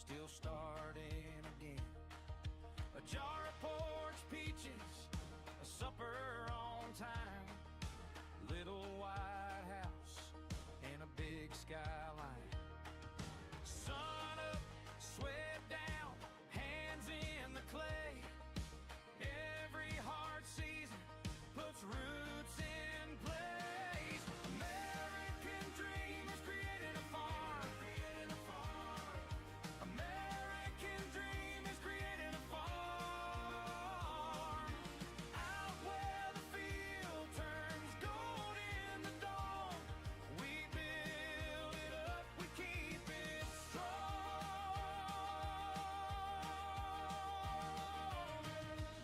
still starting again. A jar of porch peaches, a supper on time, little white house and a big skyline. Sun up, sweat down, hands in the clay. Every hard season puts roots in place. American dream is creating a farm, creating a farm. American dream is creating a farm. Out where the field turns gold in the dawn, we build it up, we keep it strong.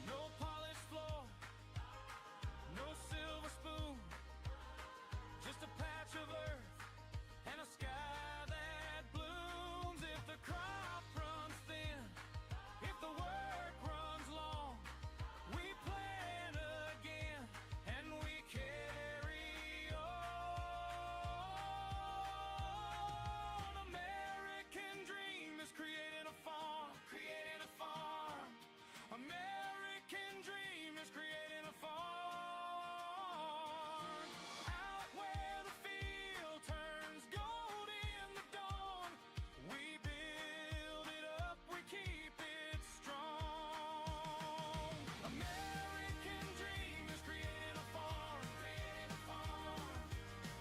No polished floor, no silver spoon, just a patch of earth and a sky that blooms. If the crop runs thin, if the work runs long, we plant again and we carry on. American dream is creating a farm, creating a farm. American dream is creating a farm. Out where the field turns gold in the dawn, we build it up, we keep it strong. American dream is creating a farm, creating a farm.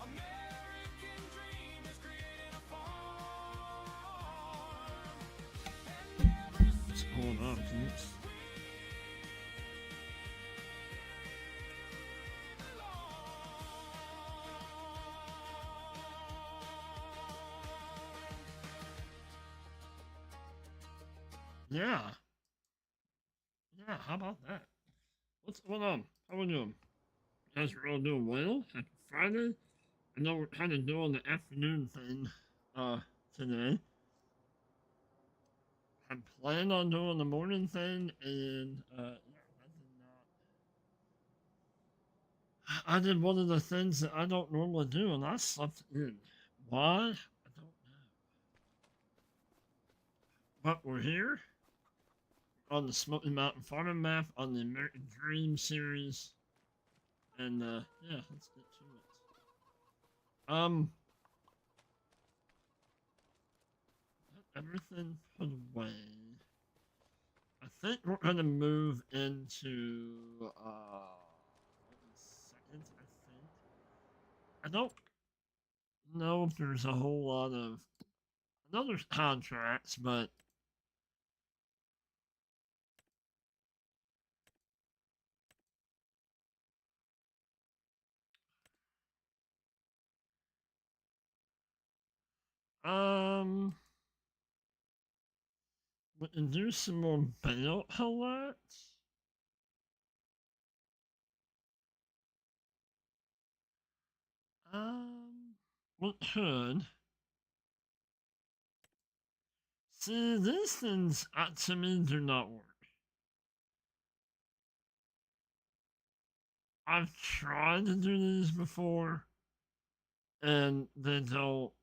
American dream is creating a farm. And every What's going on, folks? Yeah. Yeah, how about that? What's going on? How are we doing? You guys are all doing well? Happy Friday. I know we're kind of doing the afternoon thing today. I planned on doing the morning thing, and I did one of the things that I don't normally do, and I slept in. Why? I don't know. But we're here on the Smoky Mountain Farming Map on the American Dream series, and yeah, let's get to it. Everything put away. I think we're gonna move into second. I don't know if there's a whole lot of another contracts, but we can do some more bale pellets. We could. See, these things to me do not work. I've tried to do these before, and they don't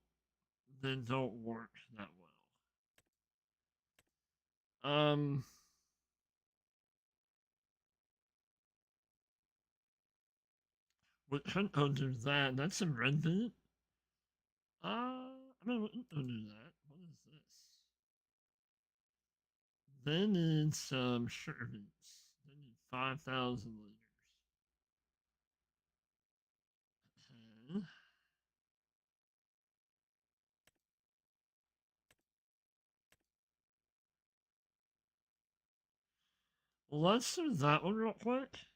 work that well. We could go do that. That's a red beet. I mean, we can go do that. What is this? They need some sugar beets. They need 5,000 liters. Okay. Let's do that one real quick.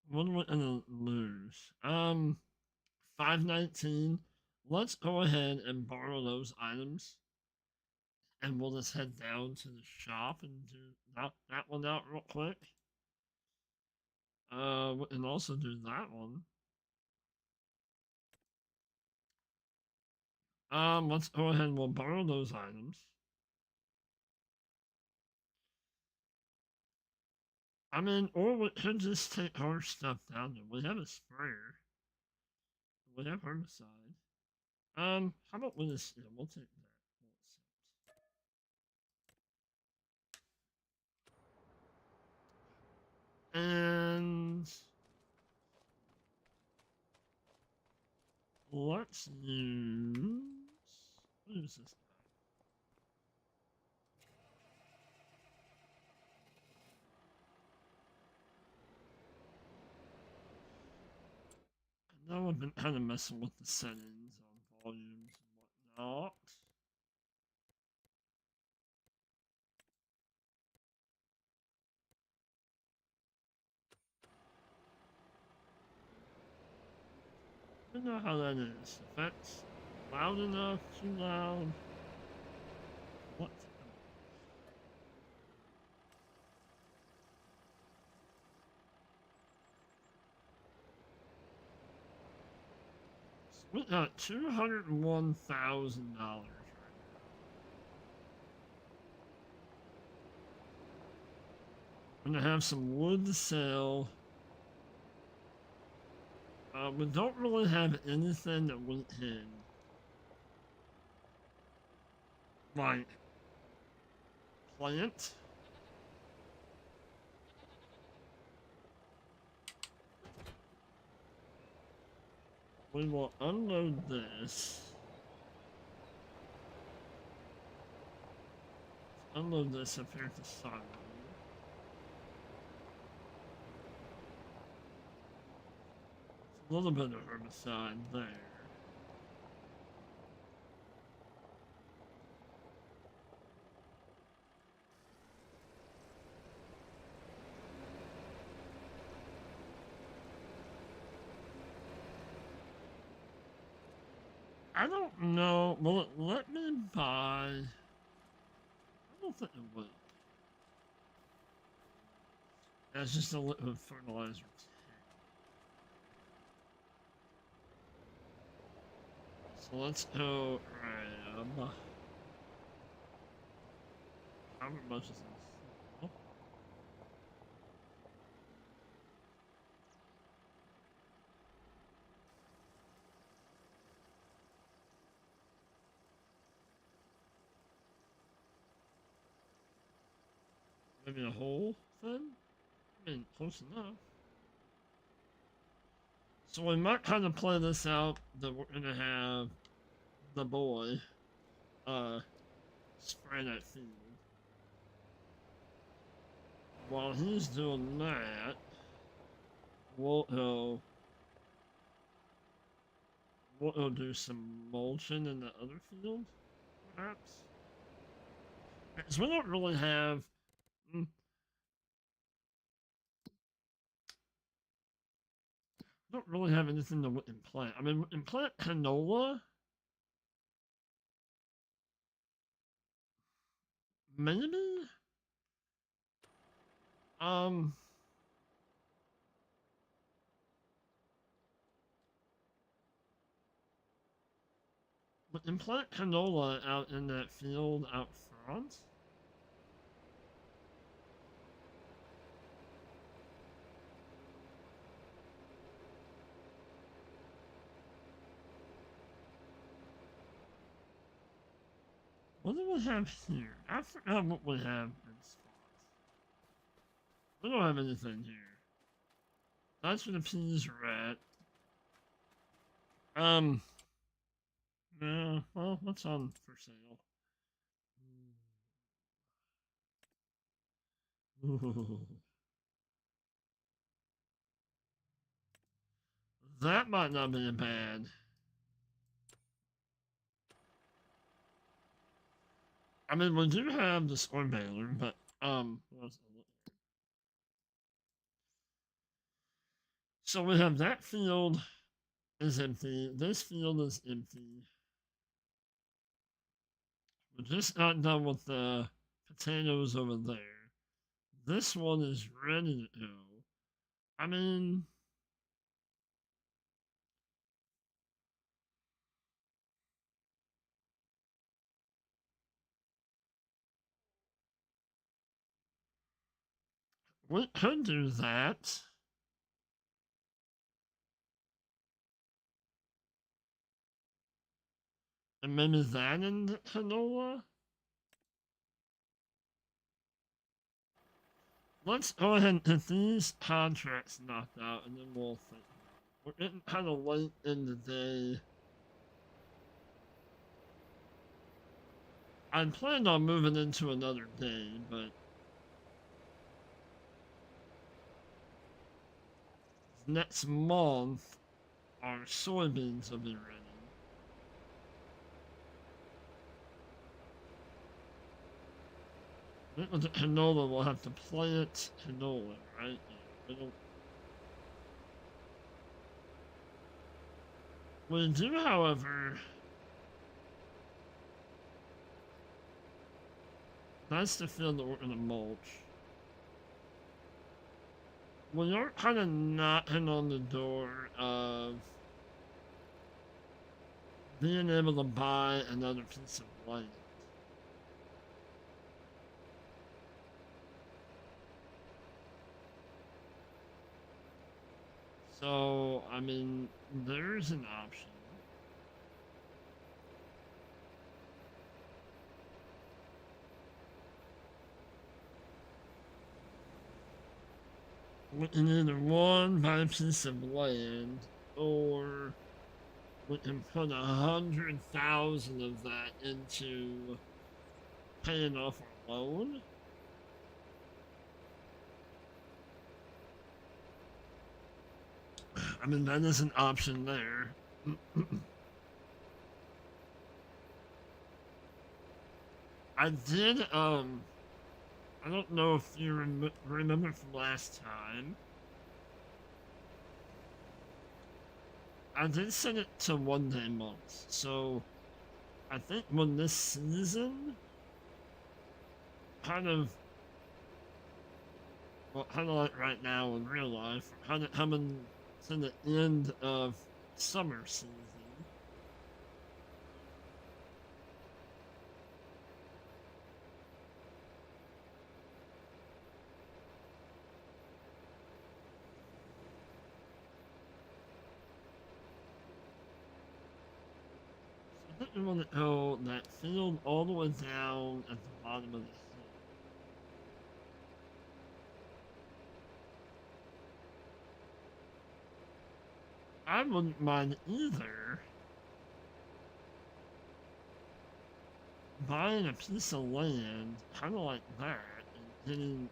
What am I gonna lose? 519. Let's go ahead and borrow those items, and we'll just head down to the shop and do that one out real quick. We can also do that one. Let's go ahead and we'll borrow those items. I mean, or we could just take our stuff down there. We have a sprayer. We have herbicide. How about with this? Yeah, we'll take that. And let's use this. Now I've been kind of messing with the settings on volumes and whatnot. I don't know how that is. If that's loud enough, too loud. What? We got $201,000 right now. I'm gonna have some wood to sell. We don't really have anything that went in. Like plant. We will unload this. Unload this up here at the side. A little bit of herbicide there. I don't know. Will it let me buy? I don't think it will. That's just a liquid fertilizer. So let's go grab. How much is this? Oh. Maybe a whole thing? I mean, close enough. So we might kind of play this out that we're gonna have the boy spray that field. While he's doing that, we'll do some mulching in the other field, perhaps. Because we don't really have. Don't really have anything to implant. I mean, implant canola. Maybe. Um. Implant canola out in that field out front. What do we have here? I forgot what we have in spots. We don't have anything here. That's where the peas are at. Yeah, well, what's on for sale? Ooh. That might not be bad. I mean, we do have the storm baler, but so we have that field is empty. This field is empty. We're just not done with the potatoes over there. This one is ready to go. I mean, we could do that. And maybe that in Hanola? Let's go ahead and get these contracts knocked out, and then we'll think. We're getting kind of late in the day. I planned on moving into another day, but next month our soybeans will be ready. I think with the canola we'll have to plant canola, right? Yeah, we do, however, nice to feel that we're gonna mulch. We are kind of knocking on the door of being able to buy another piece of land. So, I mean, there's an option. We can either one, buy a piece of land, or we can put 100,000 of that into paying off our loan. I mean, that is an option there. I did, I don't know if you remember from last time. I did set it to 1 day months, so I think when this season kind of, well, kind of like right now in real life, kind of coming to the end of summer season. So I think we want to go that field all the way down at the bottom of the hill. I wouldn't mind either buying a piece of land, kind of like that, and getting.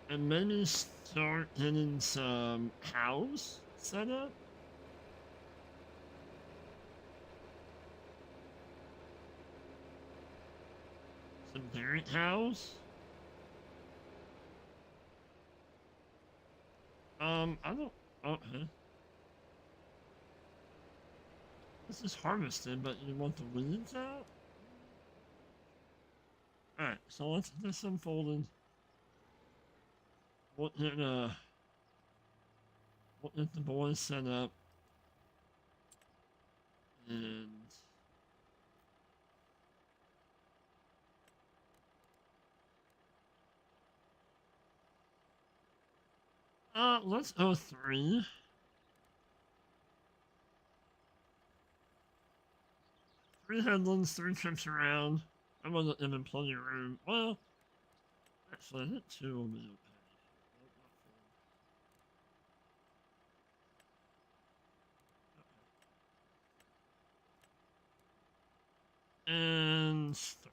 And maybe start getting some cows set up. Some dairy cows. I don't. Okay. This is harvested, but you want the weeds out? Alright, so let's get this unfolded. We'll get the boys set up. And let's go 3. 3 headlands, 3 trips around. I wasn't even plenty of room. Well, actually, I think 2 will be okay. And start.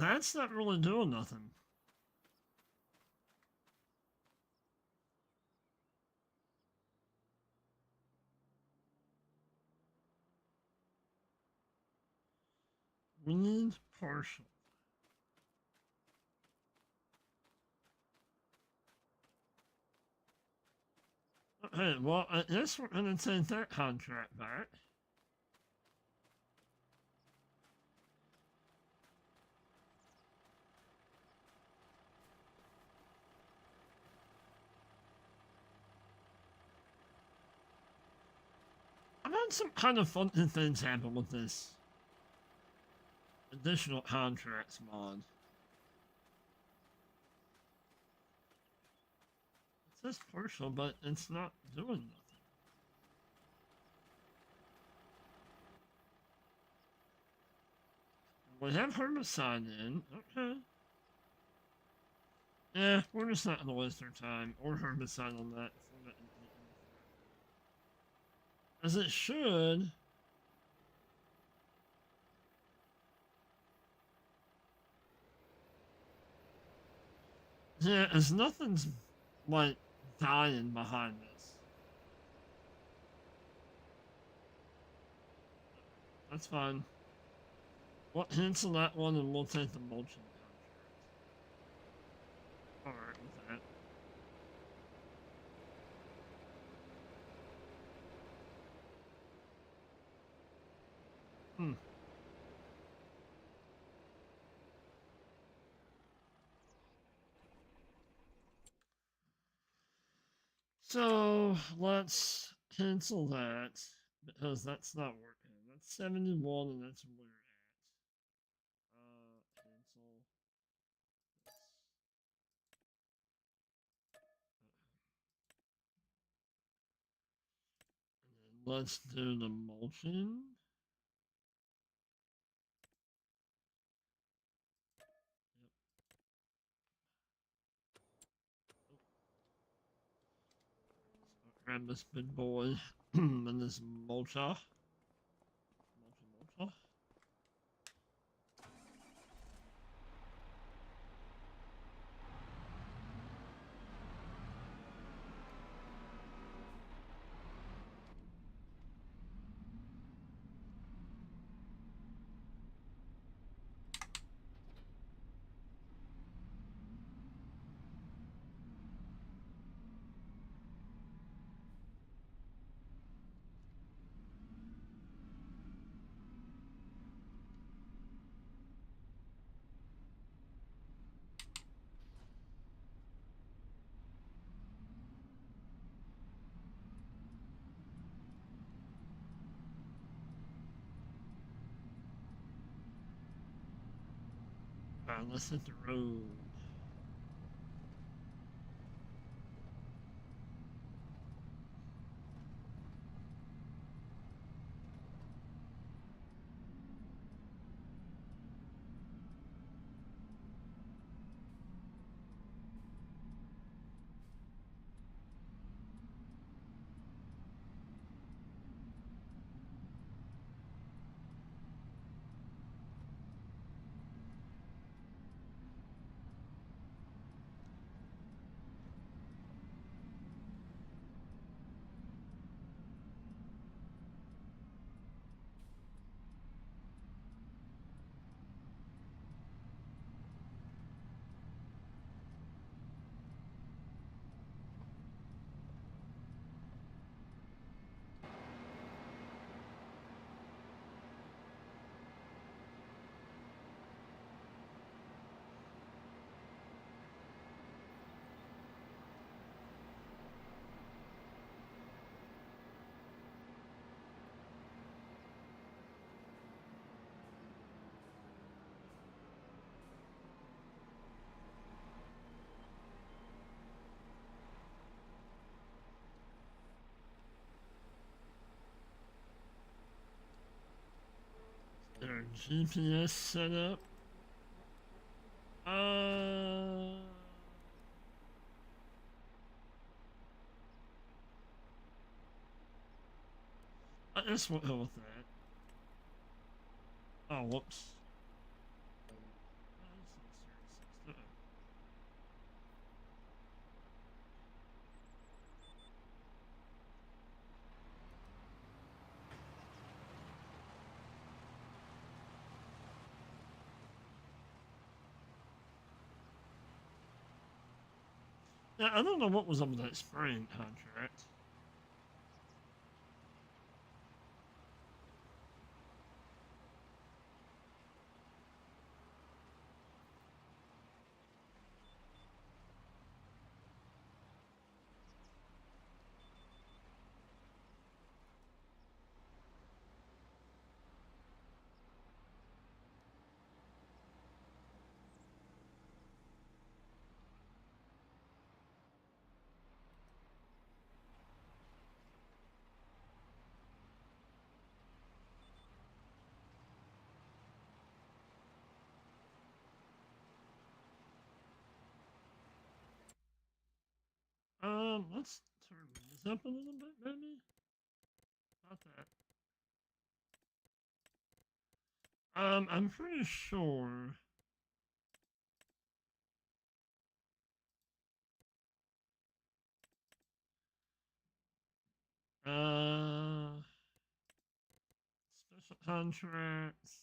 That's not really doing nothing. We need partial. Okay, well, I guess we're gonna take that contract back. I've had some kind of funny things happen with this additional contracts mod. It says partial, but it's not doing nothing. We have herbicide in. Okay. Yeah, we're just not gonna waste our time or herbicide on that. As it should. Yeah, as nothing's like dying behind this. That's fine. We'll cancel that one and we'll take the mulching contract. Alright with that. Hmm. So let's cancel that because that's not working. That's 71 and that's where we're at. Cancel. And then let's do the mulching. Grab this big boy and this mulcher. Mulcher. Alright, let's hit the road. Their GPS setup. I guess we'll go with that. Oh, whoops. Yeah, I don't know what was up with that spraying contract. Let's turn this up a little bit, maybe? Not that. I'm pretty sure. Uh, Special contracts.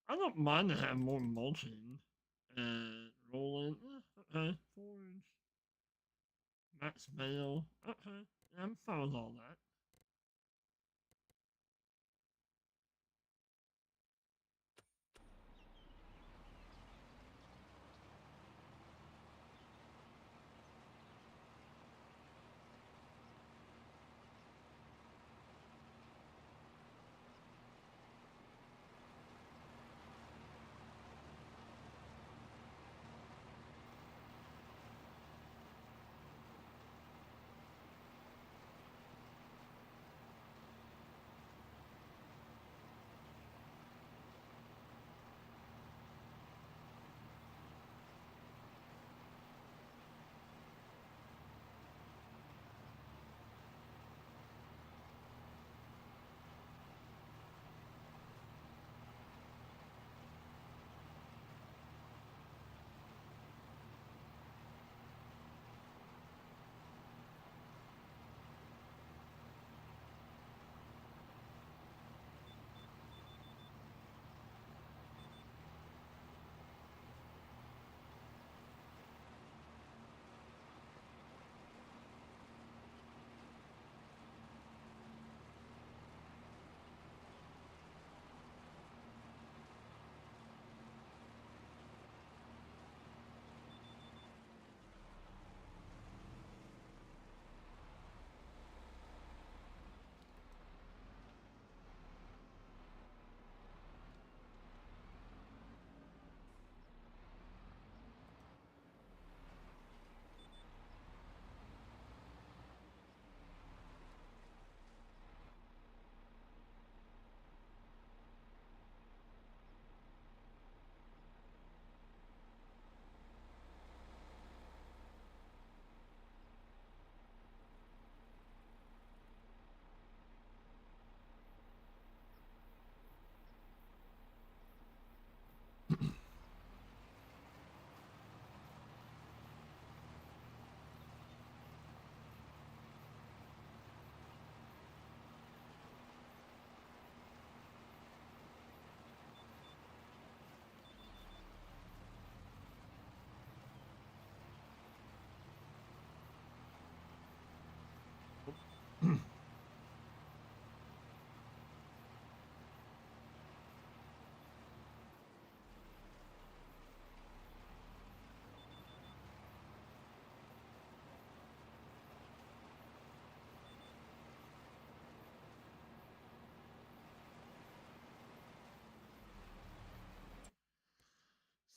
I don't mind to have more mulching and rolling. Okay, forge. Max bail. Okay, yeah, I'm fine with all that.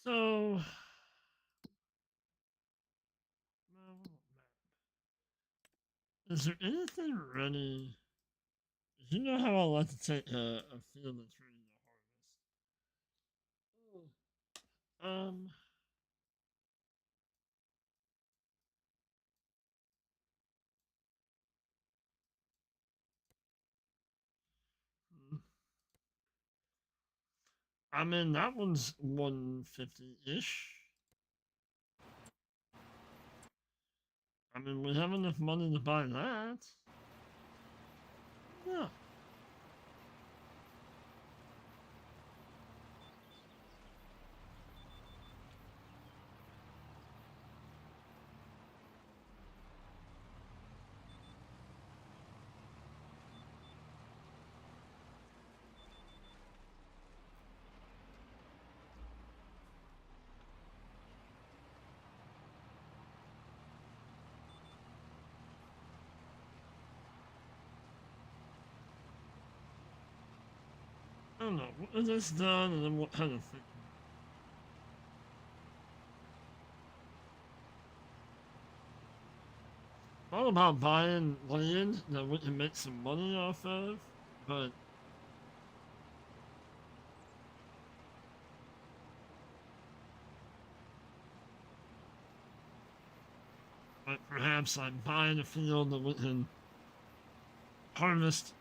So, is there anything ready? You know how I like to take a field that's ready to harvest. Um, hmm. I mean that one's 150-ish. I mean we have enough money to buy that. Yeah. don't know. What is this done, and then what kind of thing? All about buying land that we can make some money off of, but perhaps like buying a field that we can harvest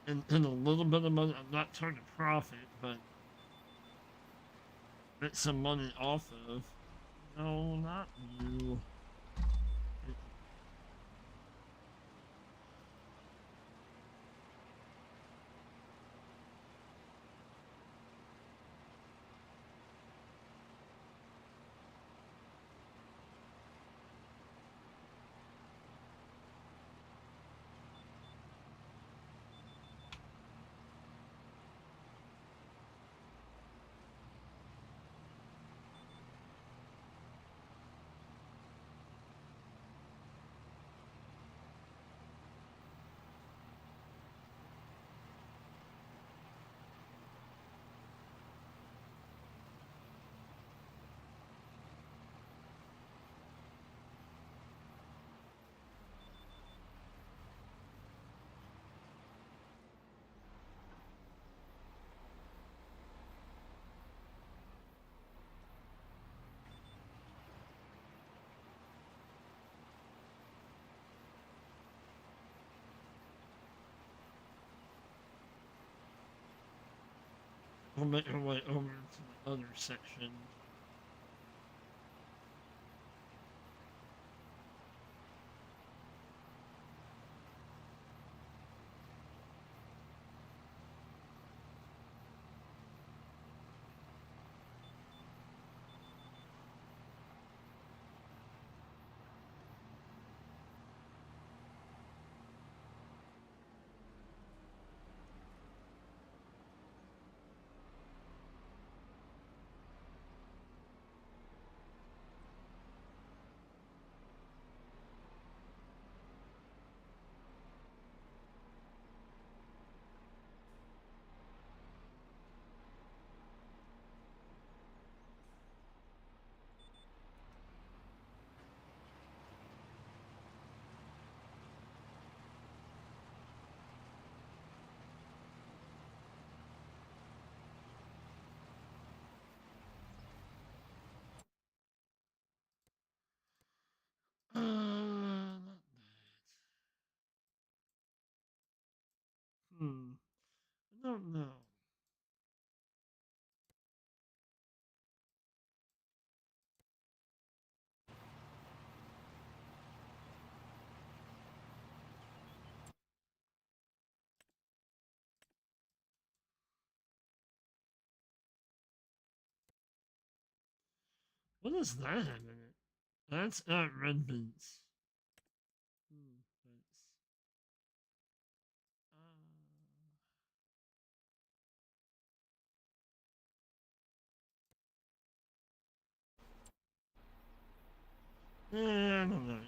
in a little bit of money. I'm not trying to profit, but make some money off of. No, not you. We'll make our way over to the other section. Not bad. I don't know. What does that have in it? That's red beans. That's, I don't know.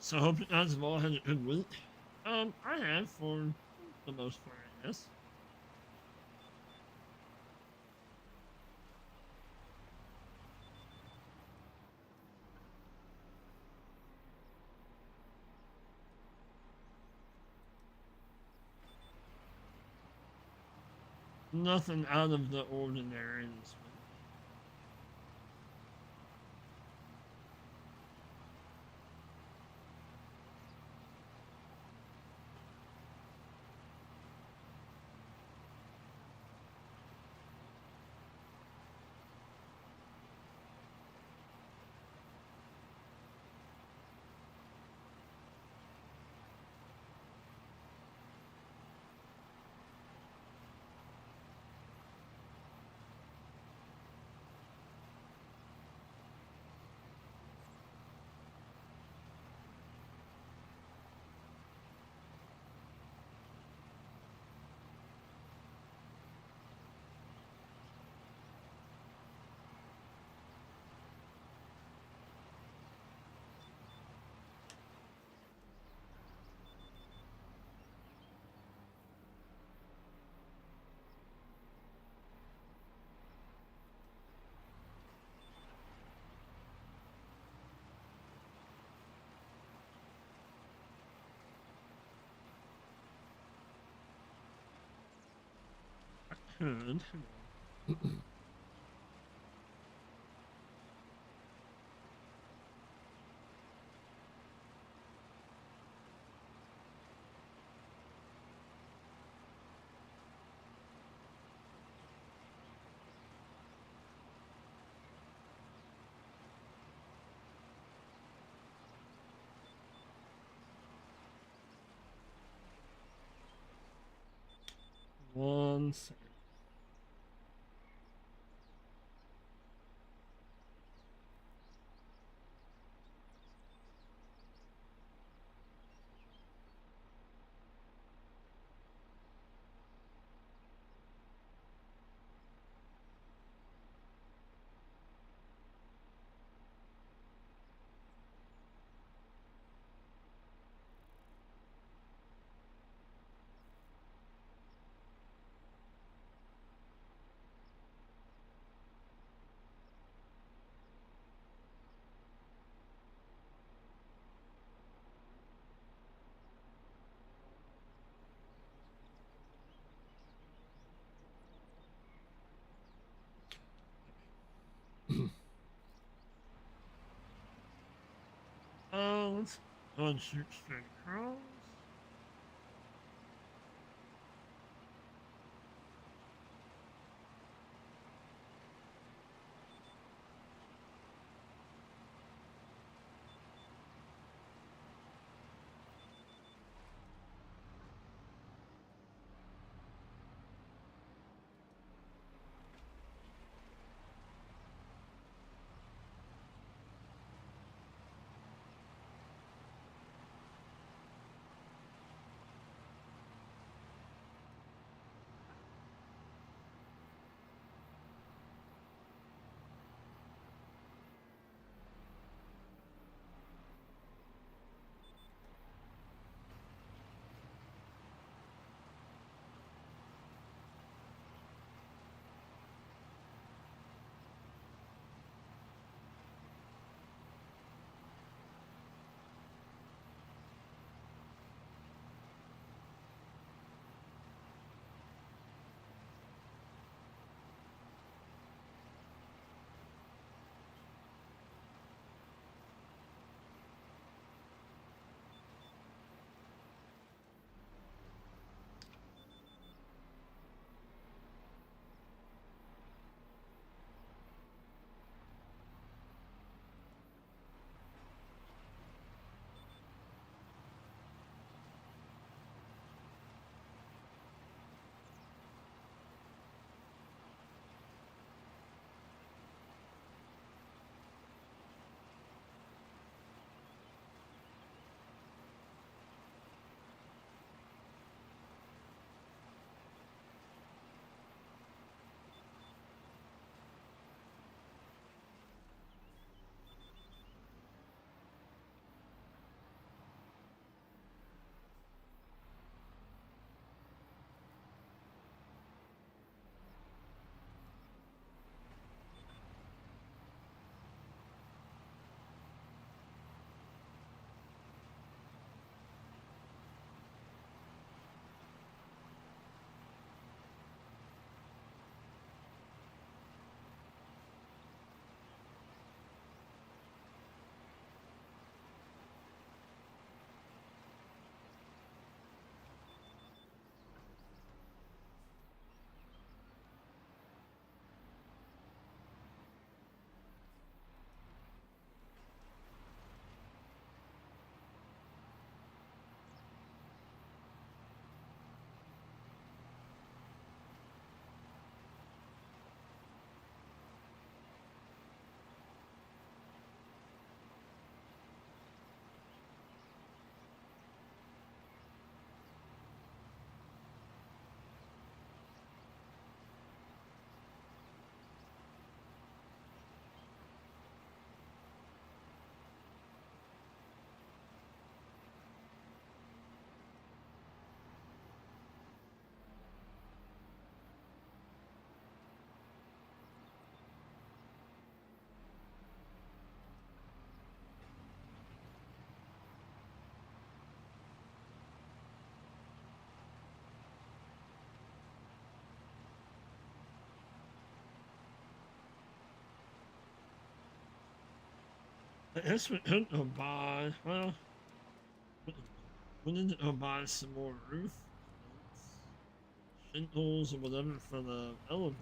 So I hope you guys have all had a good week. I have for the most part, I guess. Nothing out of the ordinary this week. could. One second. Let's go and shoot straight across. I guess we could go buy, well, we need to go buy some more roof plates, shingles, or whatever for the elevators.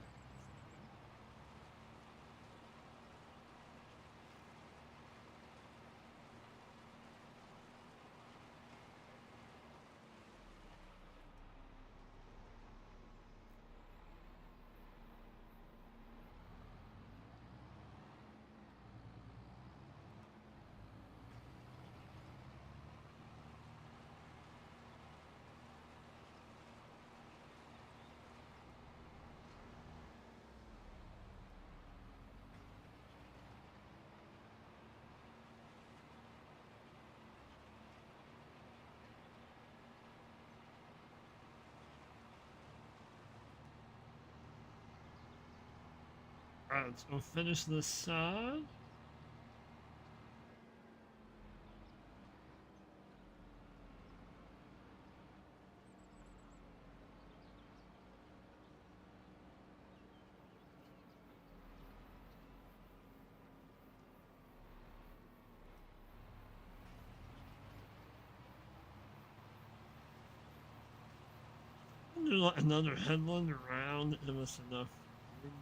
Alright, let's go finish this side. Do like another headland around, give us enough room.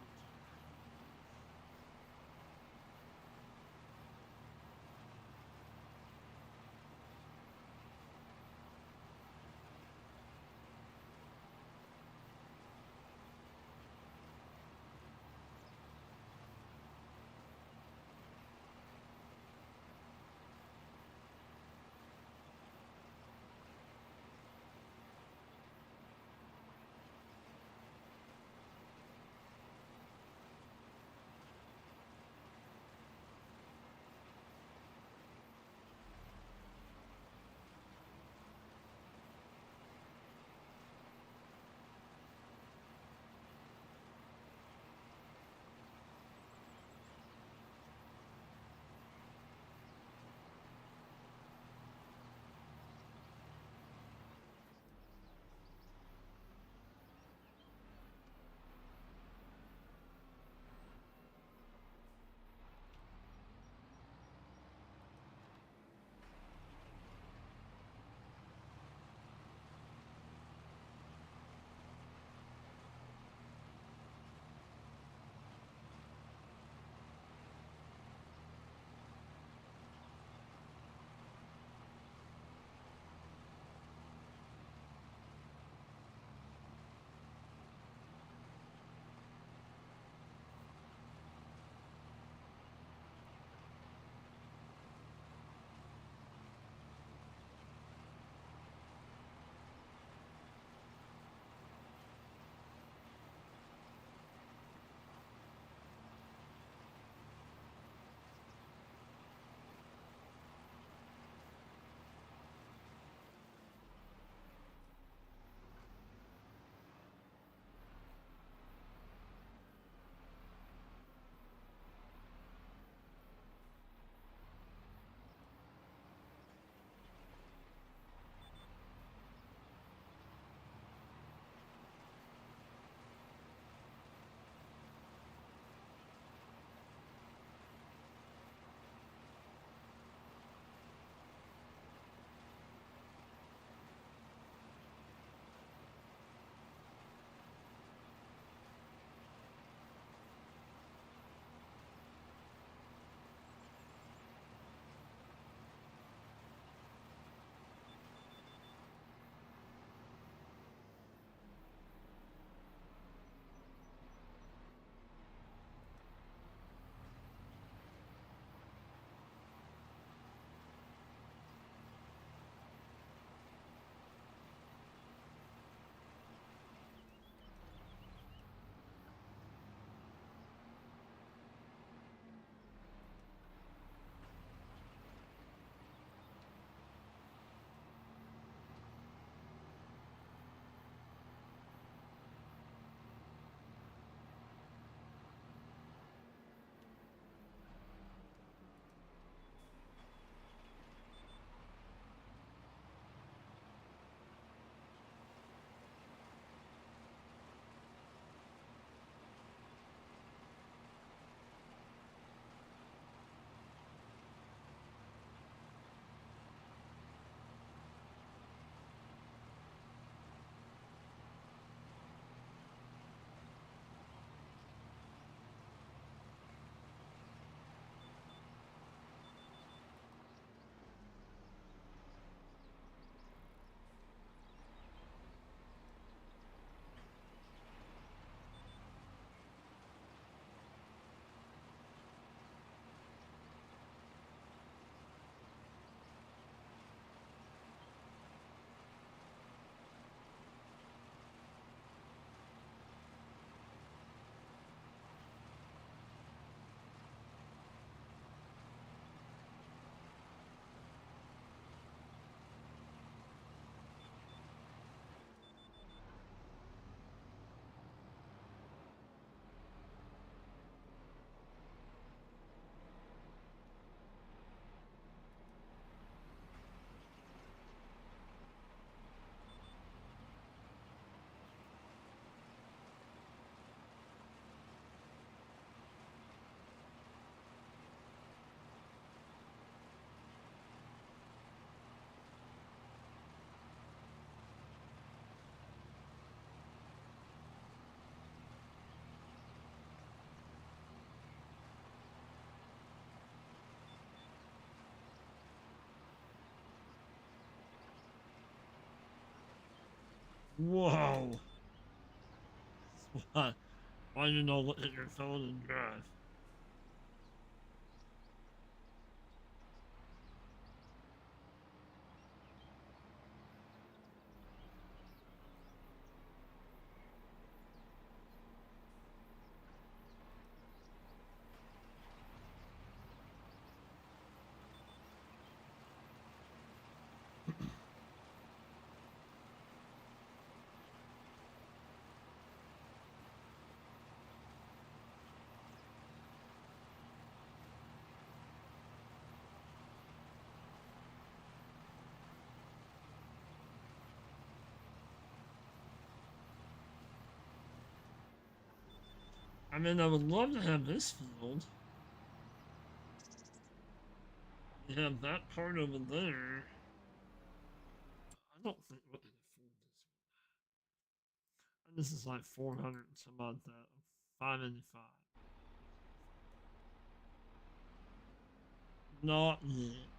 Whoa. What? Why you not look at your phone and drive? I mean, I would love to have this field. You have that part over there. I don't think we can afford this one. And this is like 400 and some odd though. 585. Not yet.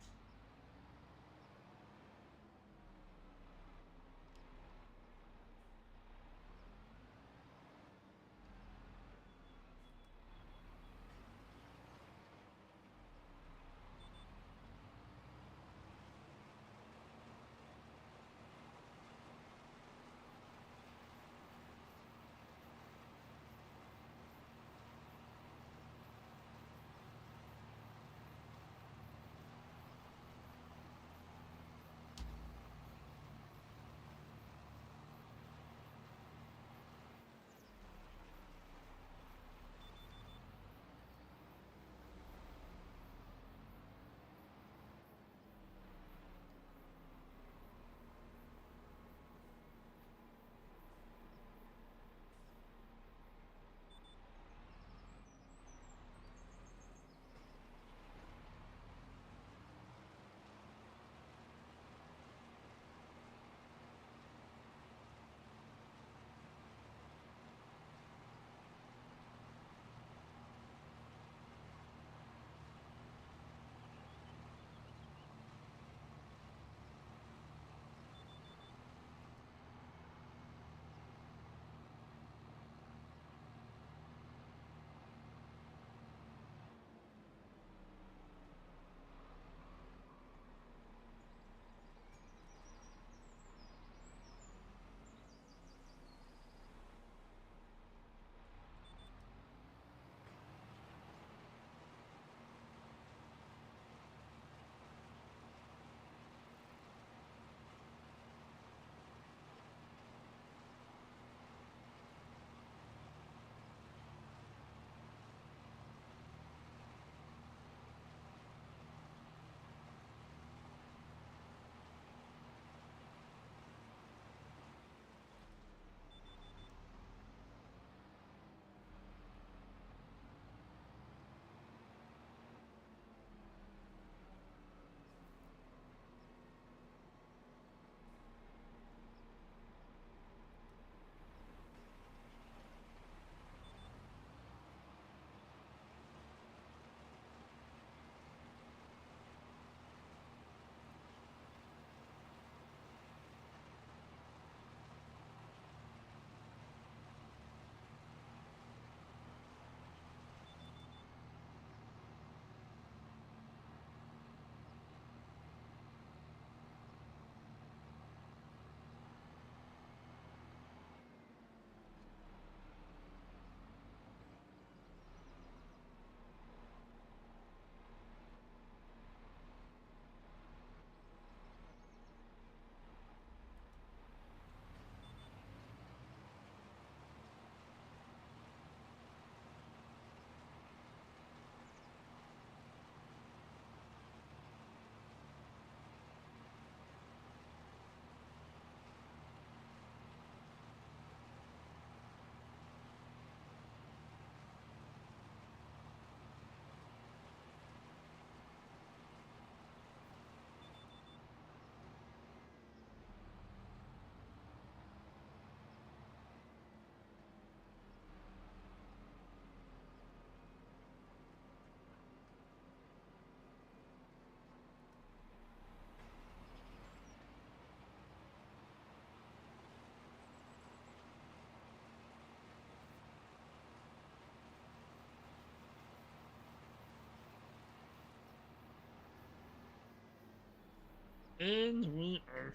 And we are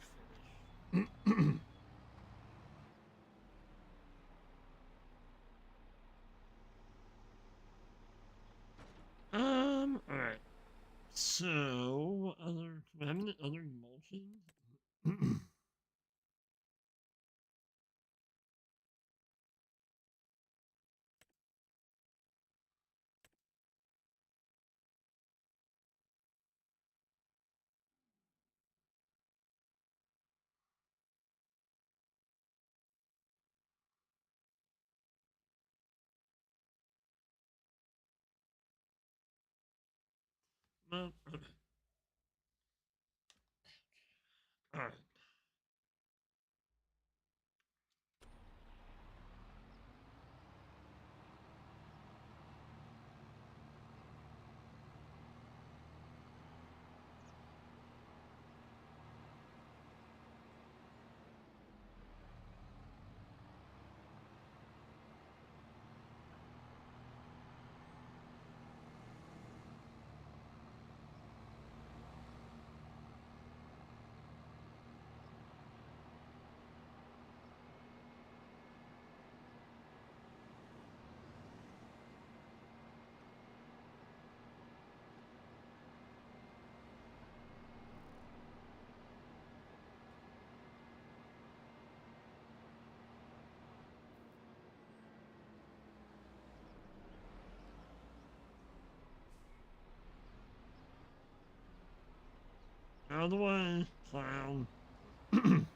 finished. Alright. So, what other, do we have any other emulsions? Well, alright. Out of the way, clown. Goodness.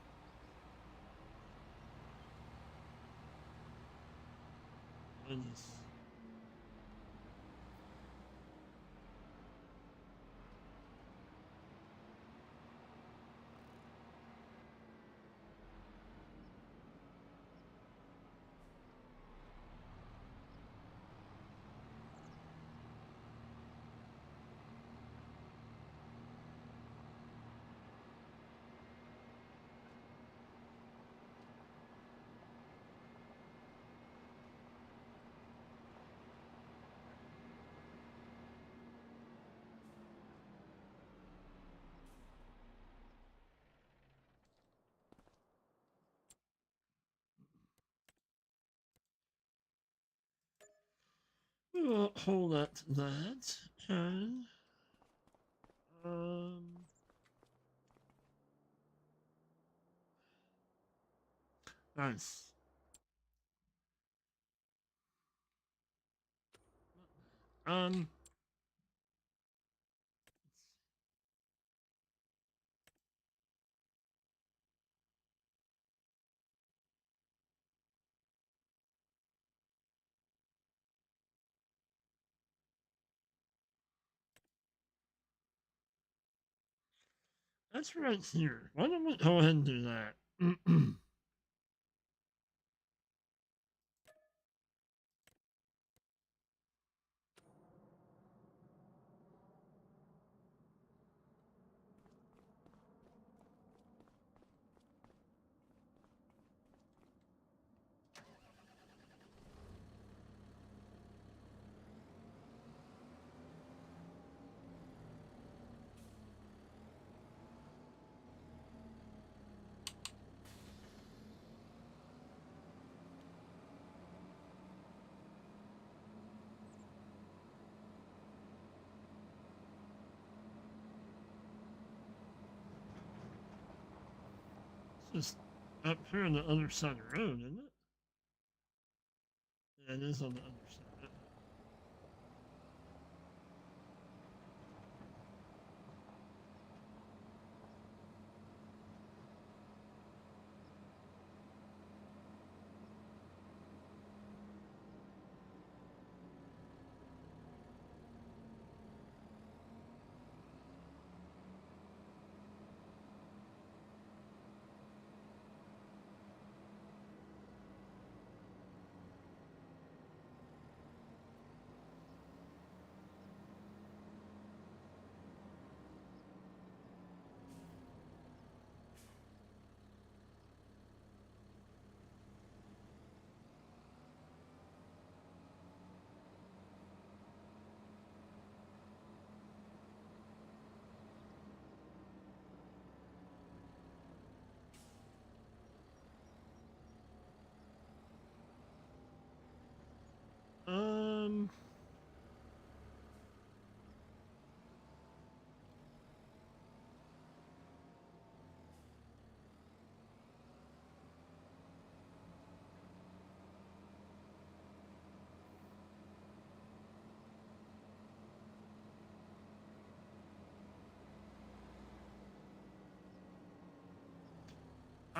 We'll hold that to that. Okay. Nice. Um, that's right here. Why don't we go ahead and do that? It's just up here on the other side of the road, isn't it? Yeah, it is on the other side.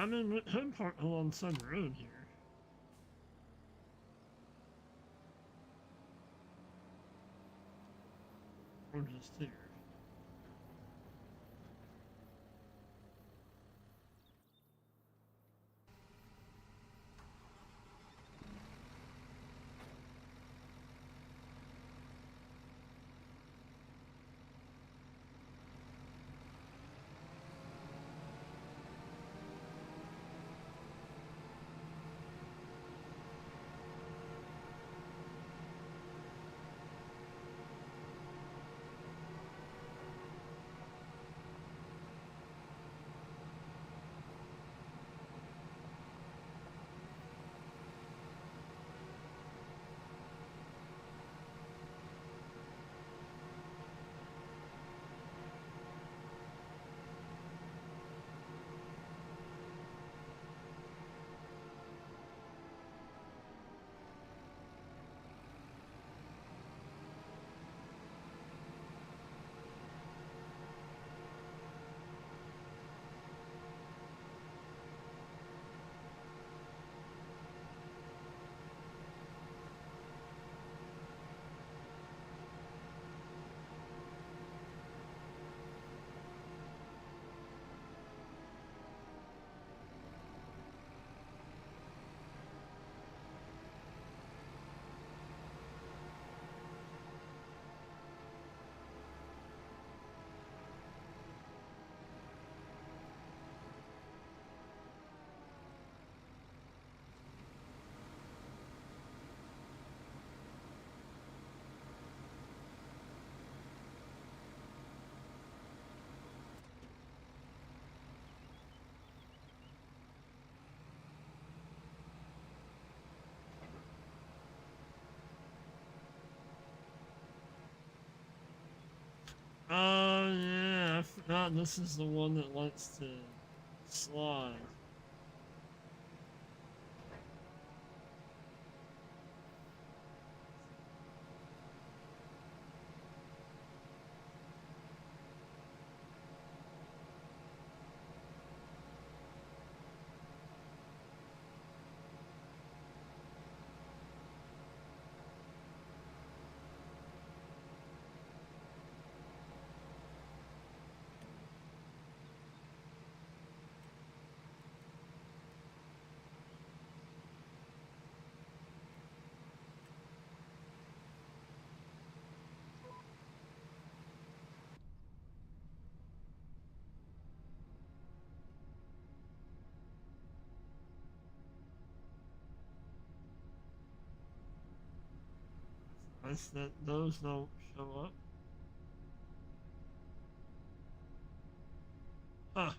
I'm in Hood Park alongside the road here. Or just here. Oh yeah, I forgot this is the one that likes to slide. Nice that those don't show up. Huh.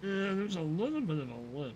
Yeah, there's a little bit of a lip.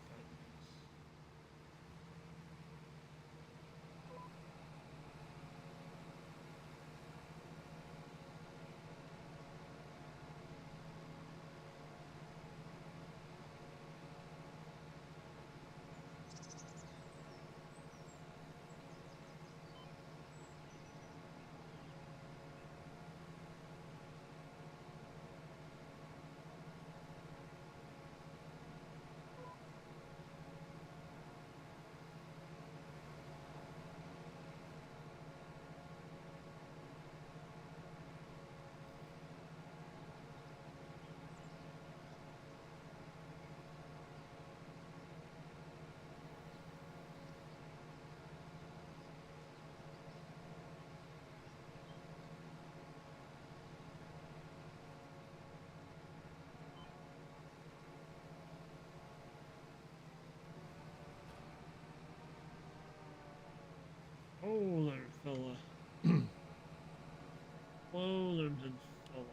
Solo. Oh, there's been Solo.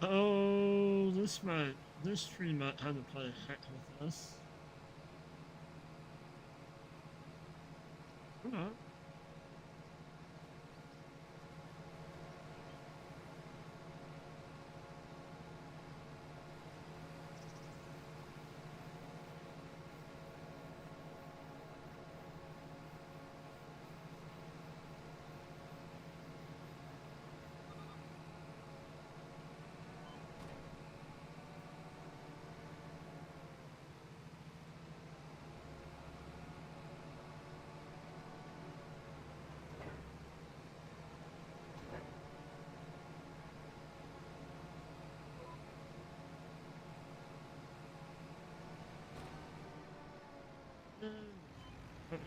Oh, this tree might have to play heck with us. Alright. Okay.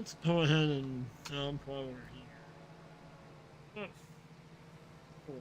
let's go ahead and downplay over here. F4.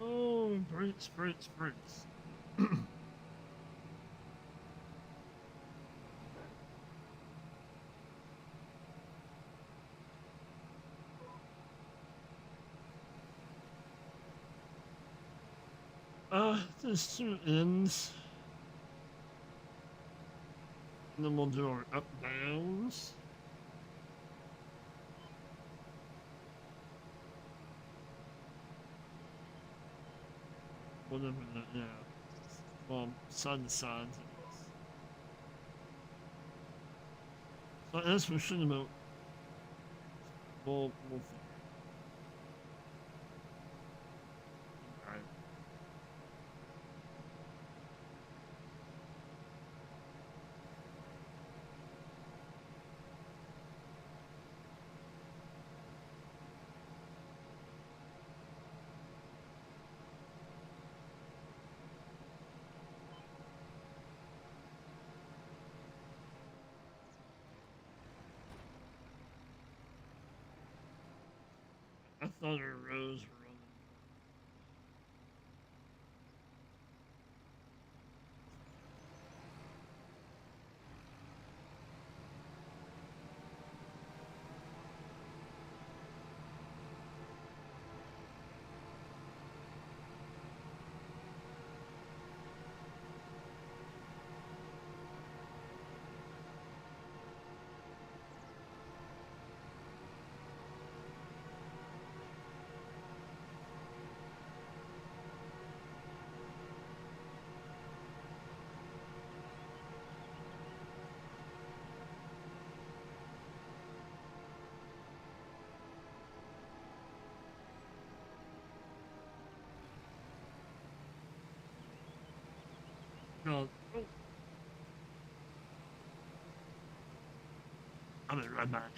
Oh, Brits. There's two ends. And then we'll do our up downs. Whatever that, yeah. Well, side to side. So as we should about, we'll alright. other rows were on no, oh, I'll be right back.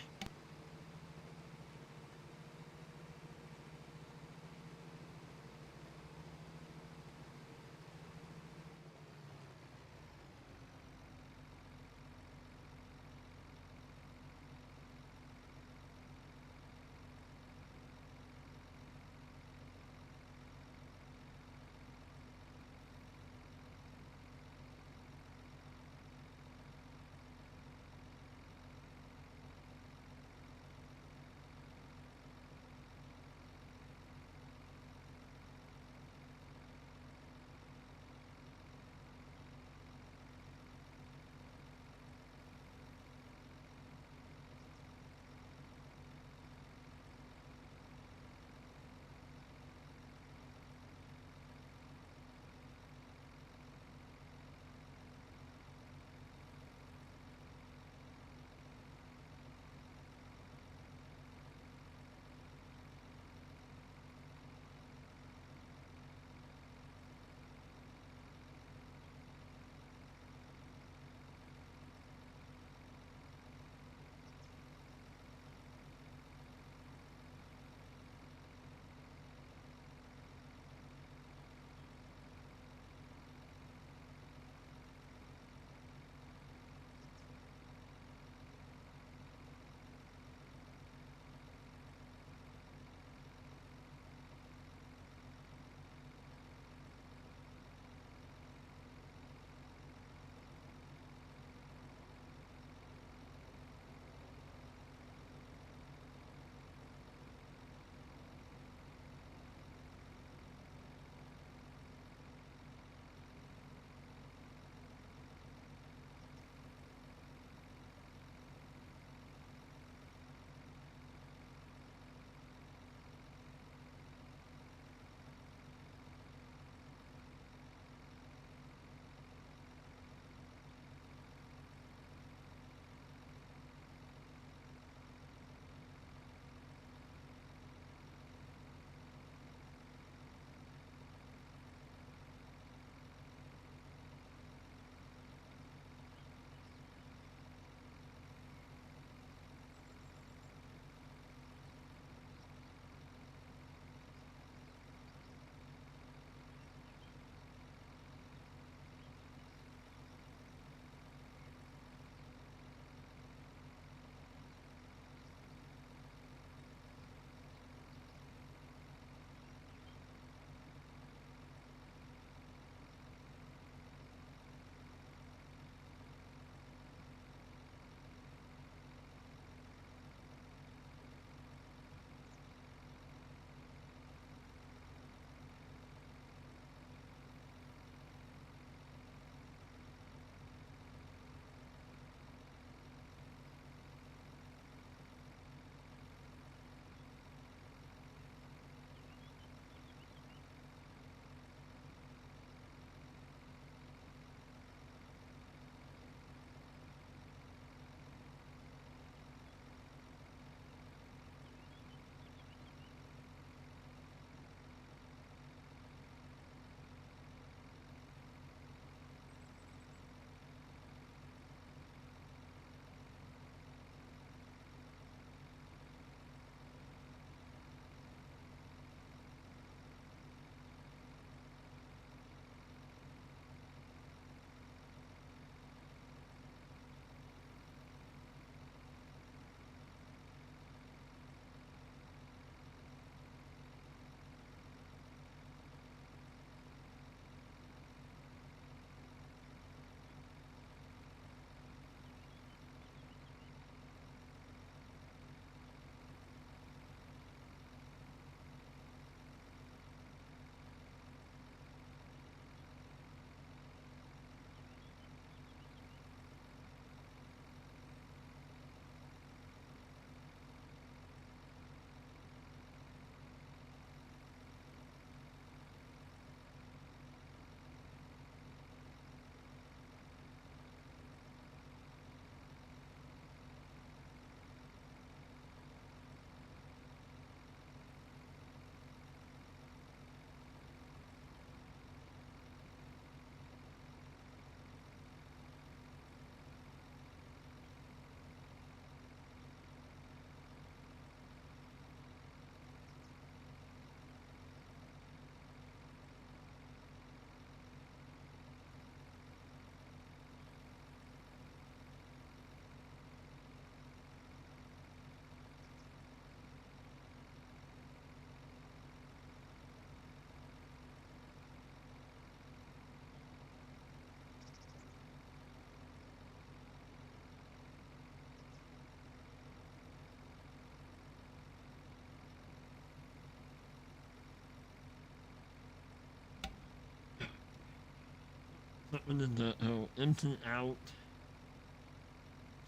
What one is that? Oh, empty out.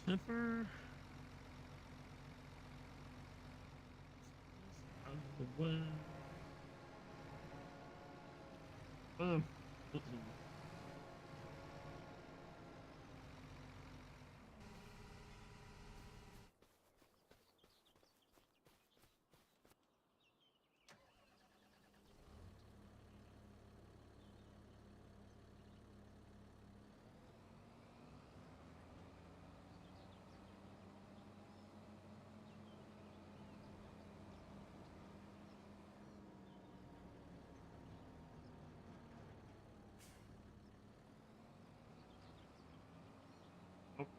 Tipper. Out of the way. Oh,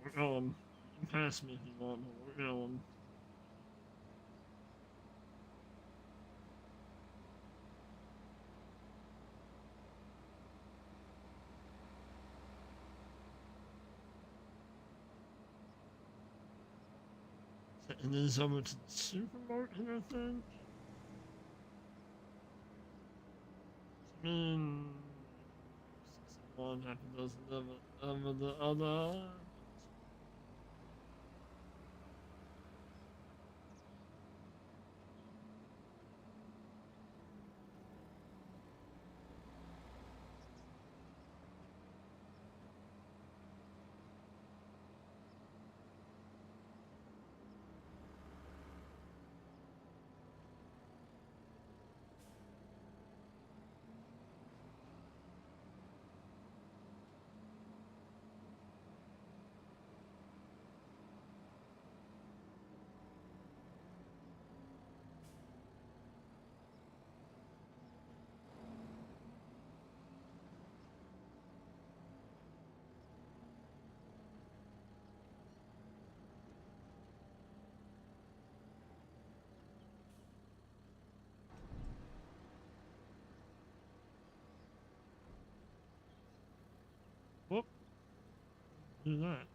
we're going. You can pass me if you want, but we're going. And then it's over to the supermarket, I think. I mean, 61, half a dozen of the other. Whoop. Do that.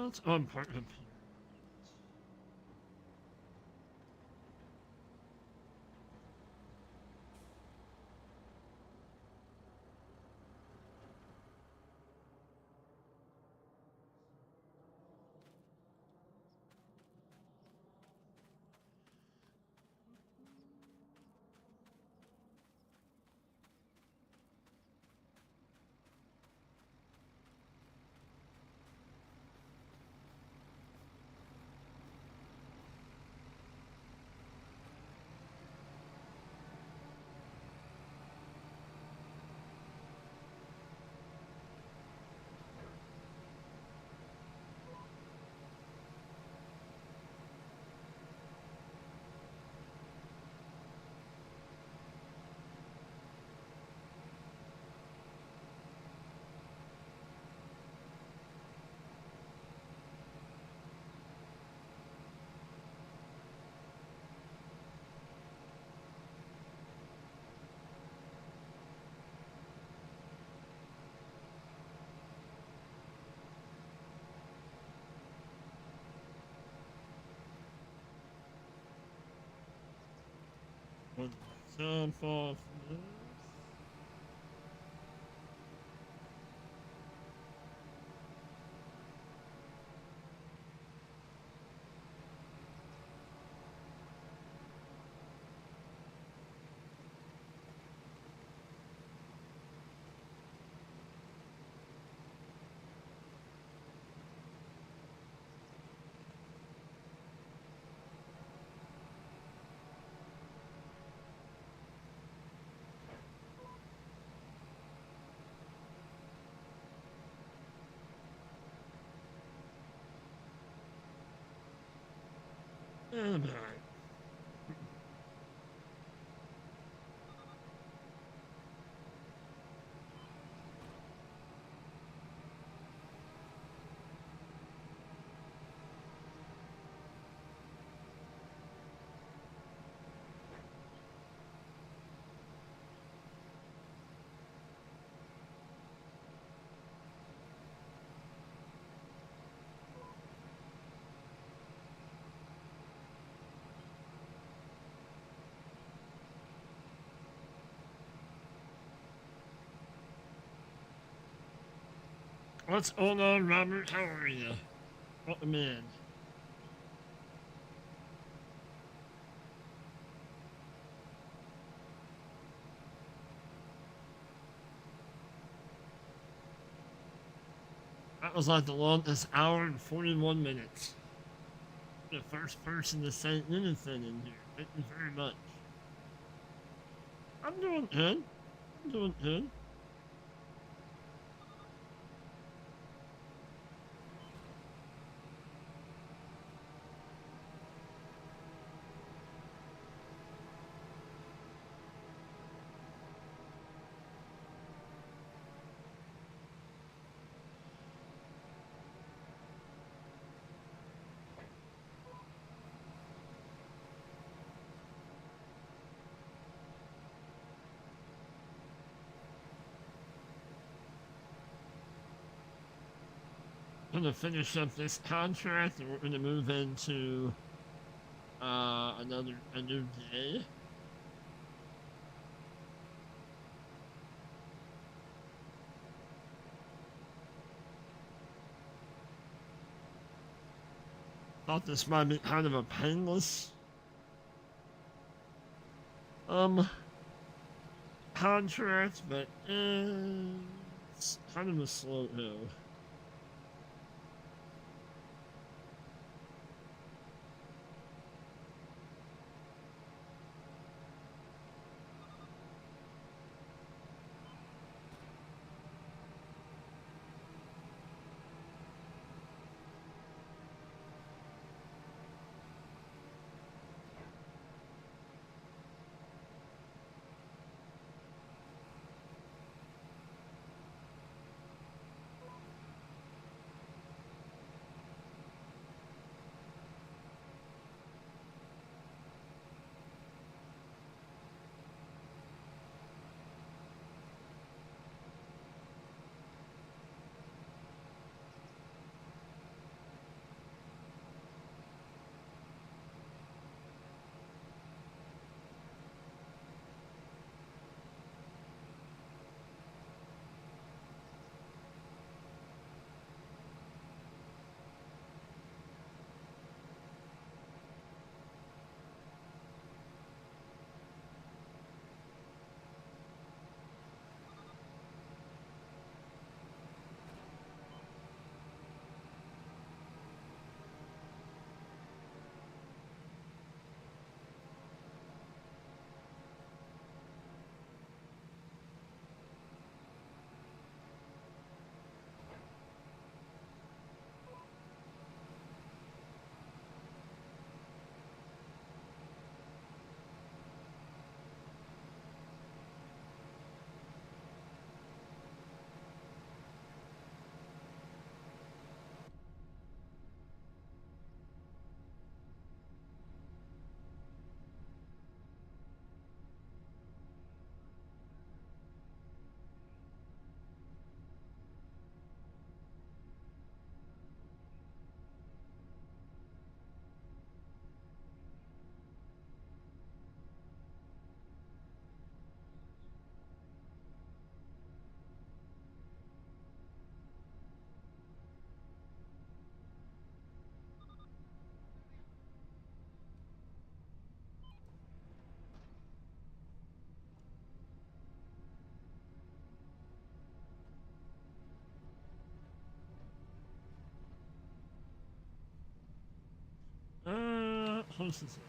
What's on part of what sound fall from this? And what's going on, Robert? How are you? Welcome in. That was like the longest hour and 41 minutes. The first person to say anything in here. Thank you very much. I'm doing good. I'm doing good. Gonna finish up this contract and we're gonna move into a new day. Thought this might be kind of a painless contract, but it's kind of a slow hill. else is it?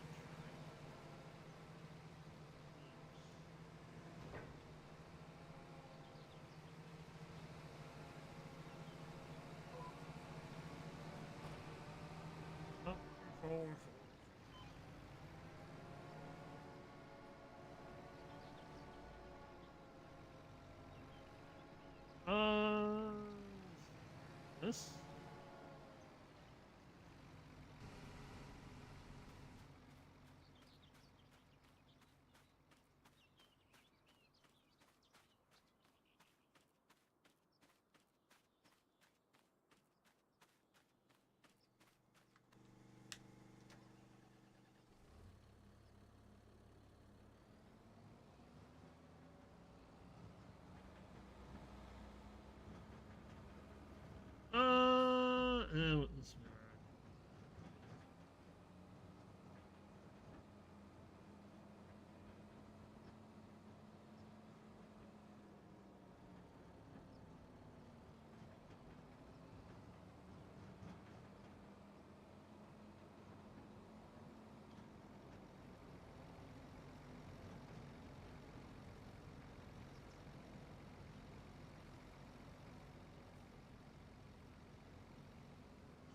Oh, forward. This? What this man?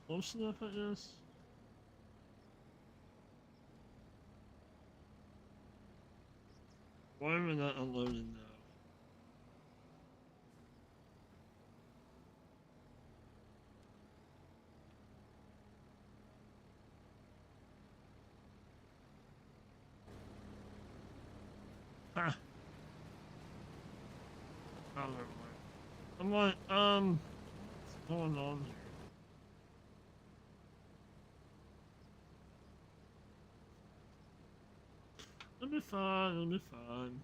Close enough, I guess. Why am I not unloading now? Ha! Oh, never mind. I'm like, what's going on here? It'll be fine, it'll be fine.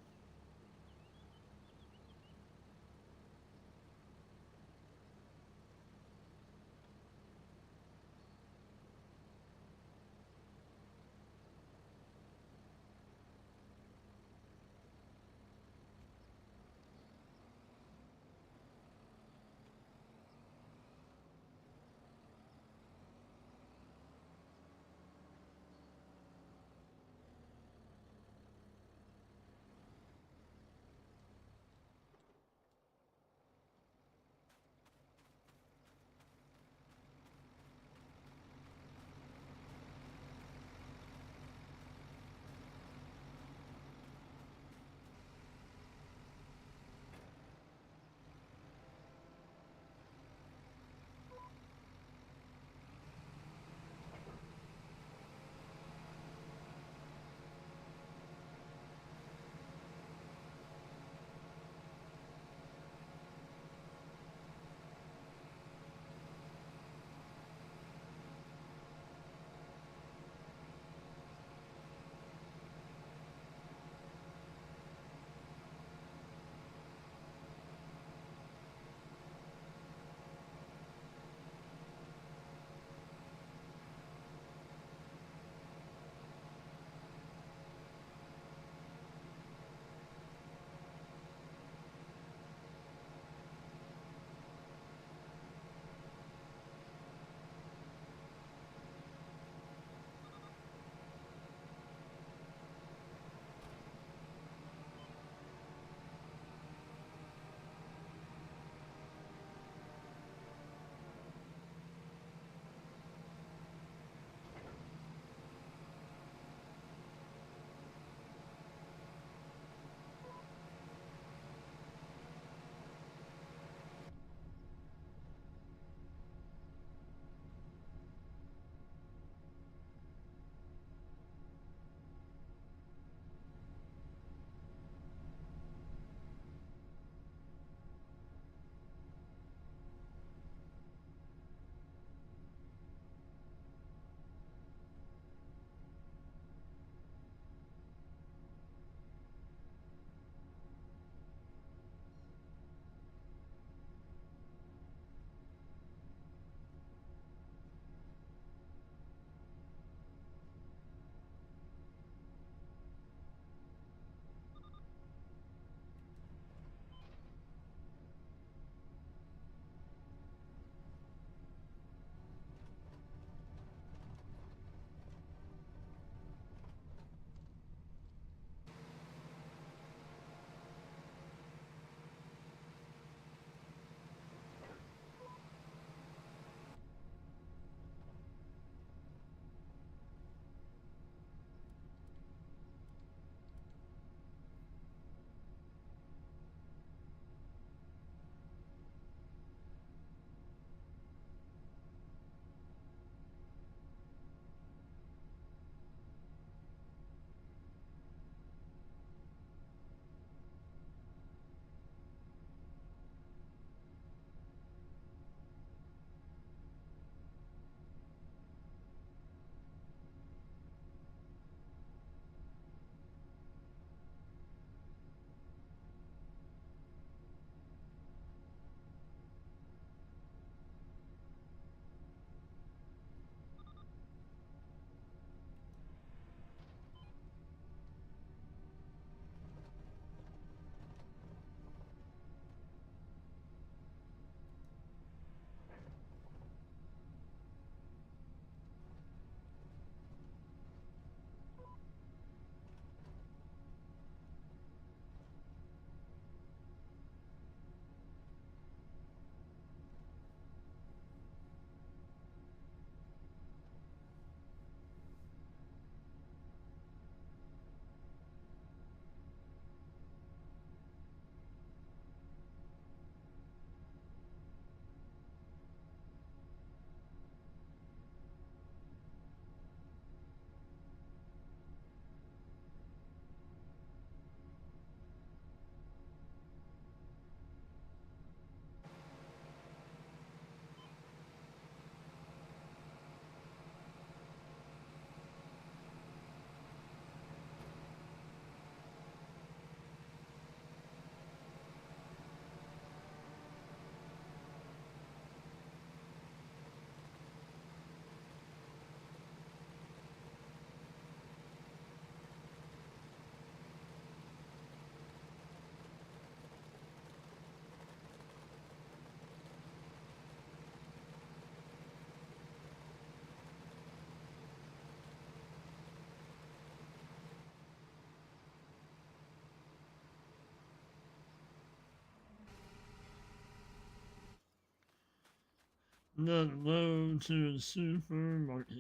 then go to the supermarket.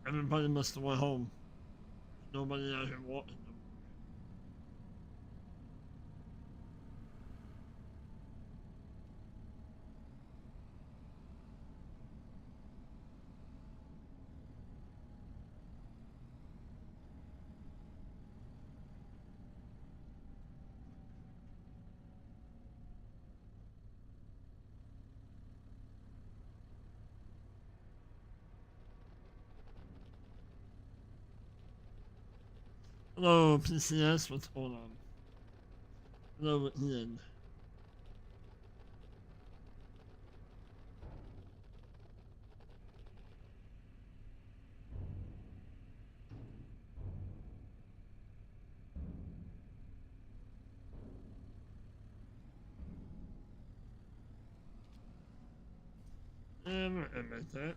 Everybody must have went home. Nobody out here walking. Hello, PCS. What's going on? Hello, Ian. And like that.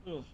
Ugh.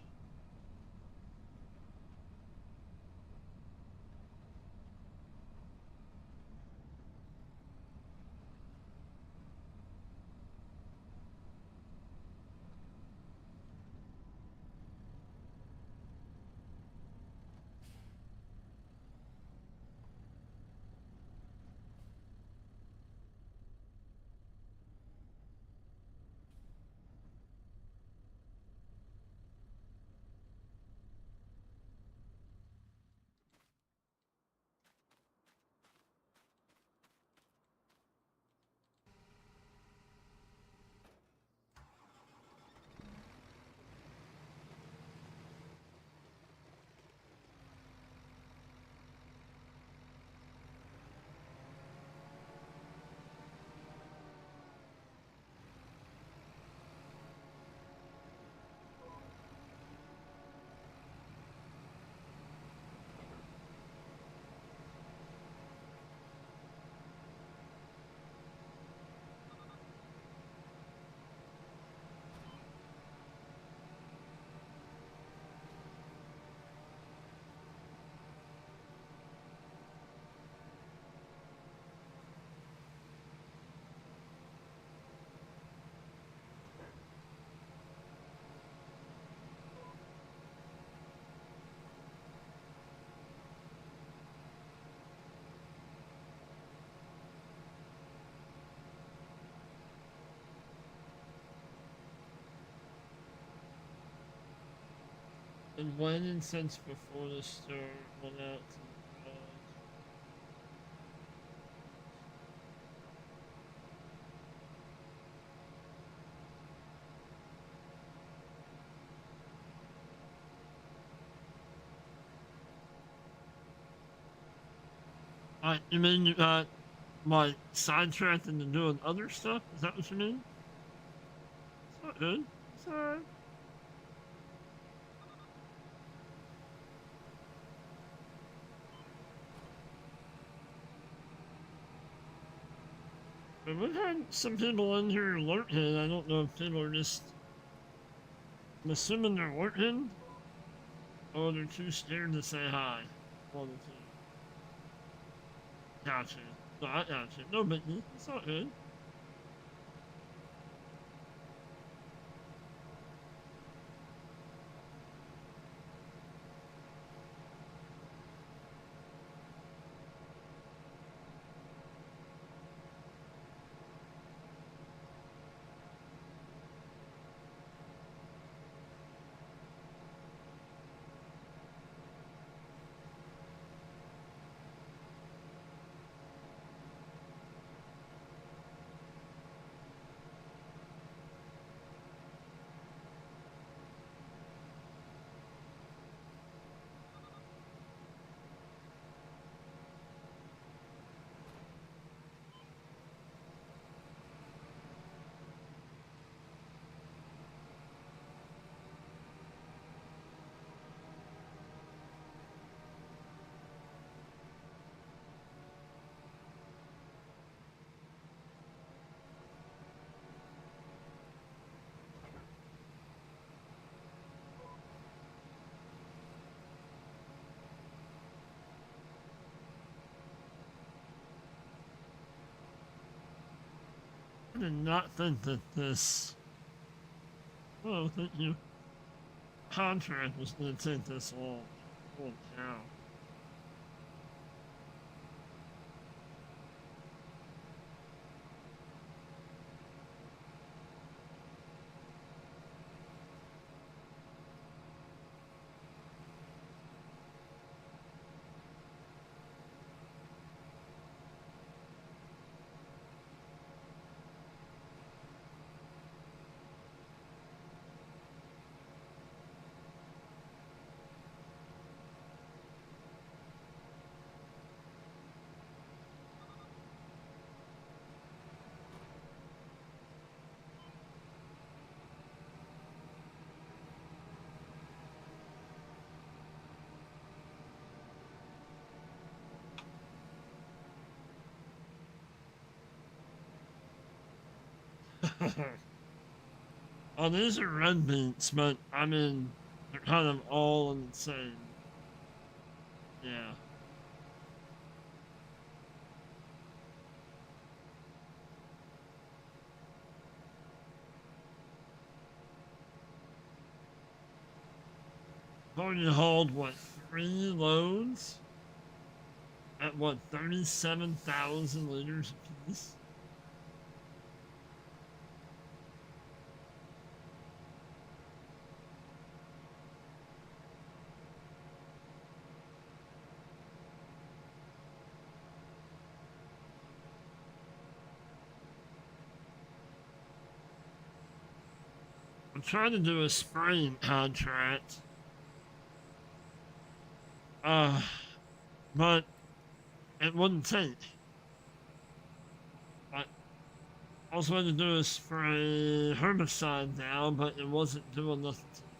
And when and since before the store went out to the garage. You mean you got like sidetracked into doing other stuff? Is that what you mean? It's not good. It's alright. But we've had some people in here lurking. I don't know if people are just. I'm assuming they're lurking, or they're too scared to say hi. One of the two. Gotcha. No, I gotcha. No biggie. It's all good. I did not think that this. Oh, thank you. Contract was going to take this long. Holy cow. Oh, these are red beets, but I mean, they're kind of all in the same. Yeah. Going to hold, what, 3 loads? At what, 37,000 liters apiece? I'm trying to do a spraying contract. Uh, but it wouldn't take. I was going to do a spray herbicide now, but it wasn't doing nothing to the field.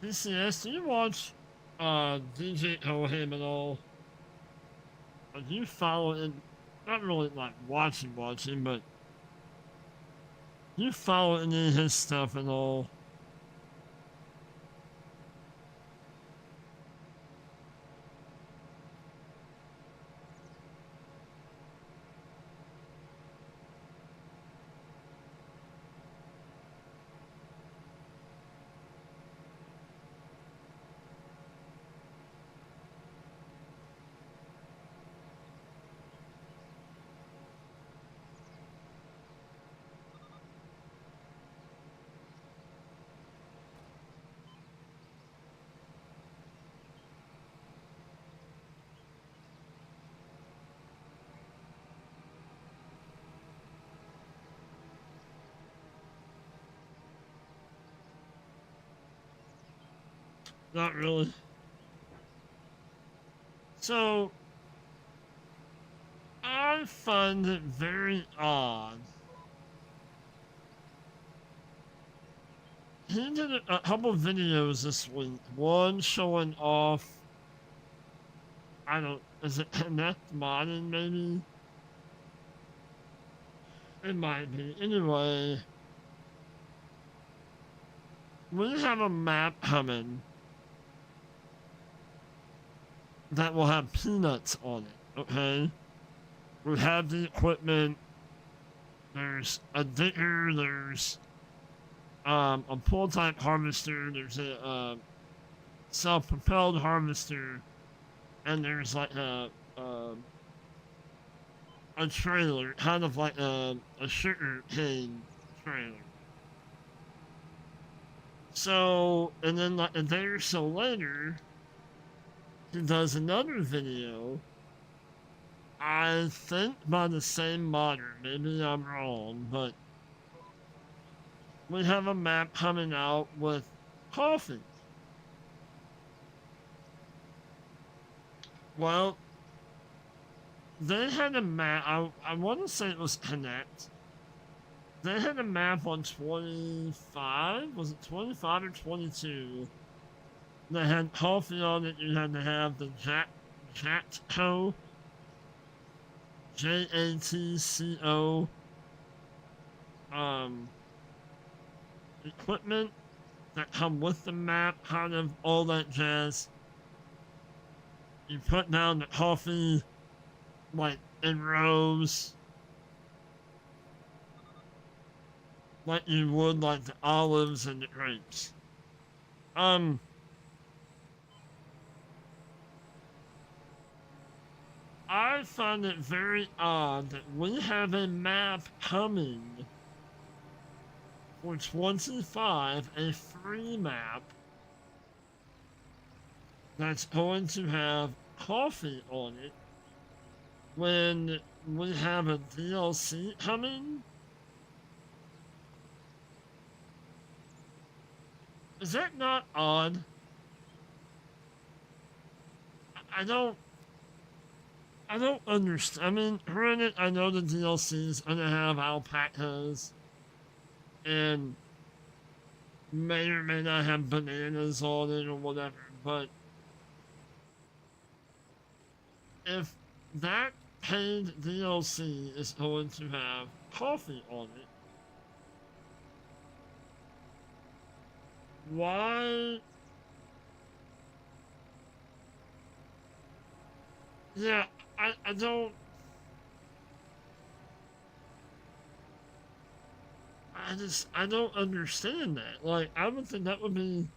PCS, do you watch DJ Oham at all? Or do you follow it? Not really like watching, but do you follow any of his stuff at all? Not really. So, I find it very odd. He did a couple of videos this week. One showing off, is it Connect Modding maybe? It might be. Anyway, we have a map coming that will have peanuts on it, okay? We have the equipment. There's a digger, there's a pull type harvester, there's a self-propelled harvester, and there's like a trailer, kind of like a sugar cane trailer. So, and then like a day or so later, he does another video. I think by the same modder, maybe I'm wrong, but we have a map coming out with coffee. Well, they had a map, I want to say it was Connect. They had a map on 25, was it 25 or 22? They had coffee on it, you had to have the Jatco, Jatco, equipment that come with the map, kind of all that jazz. You put down the coffee, like, in rows, like you would, like, the olives and the grapes. I find it very odd that we have a map coming for 25, a free map that's going to have coffee on it when we have a DLC coming. Is that not odd? I don't understand. I mean, granted, I know the DLC is gonna have alpacas and may or may not have bananas on it or whatever, but if that paid DLC is going to have coffee on it, why? Yeah, I don't. I don't understand that. Like, I would think that would be.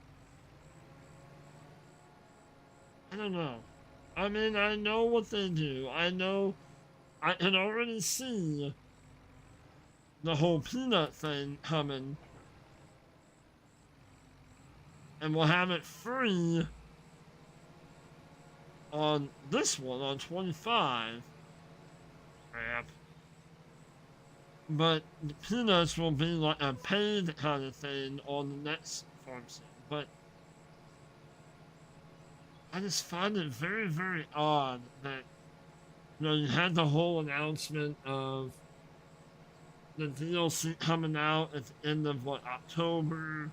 I don't know. I mean, I know what they do. I know. I can already see the whole peanut thing coming. And we'll have it free on this one, on 25. Crap. But the peanuts will be like a paid kind of thing on the next farm sale. But I just find it very, very odd that, you had the whole announcement of the DLC coming out at the end of October.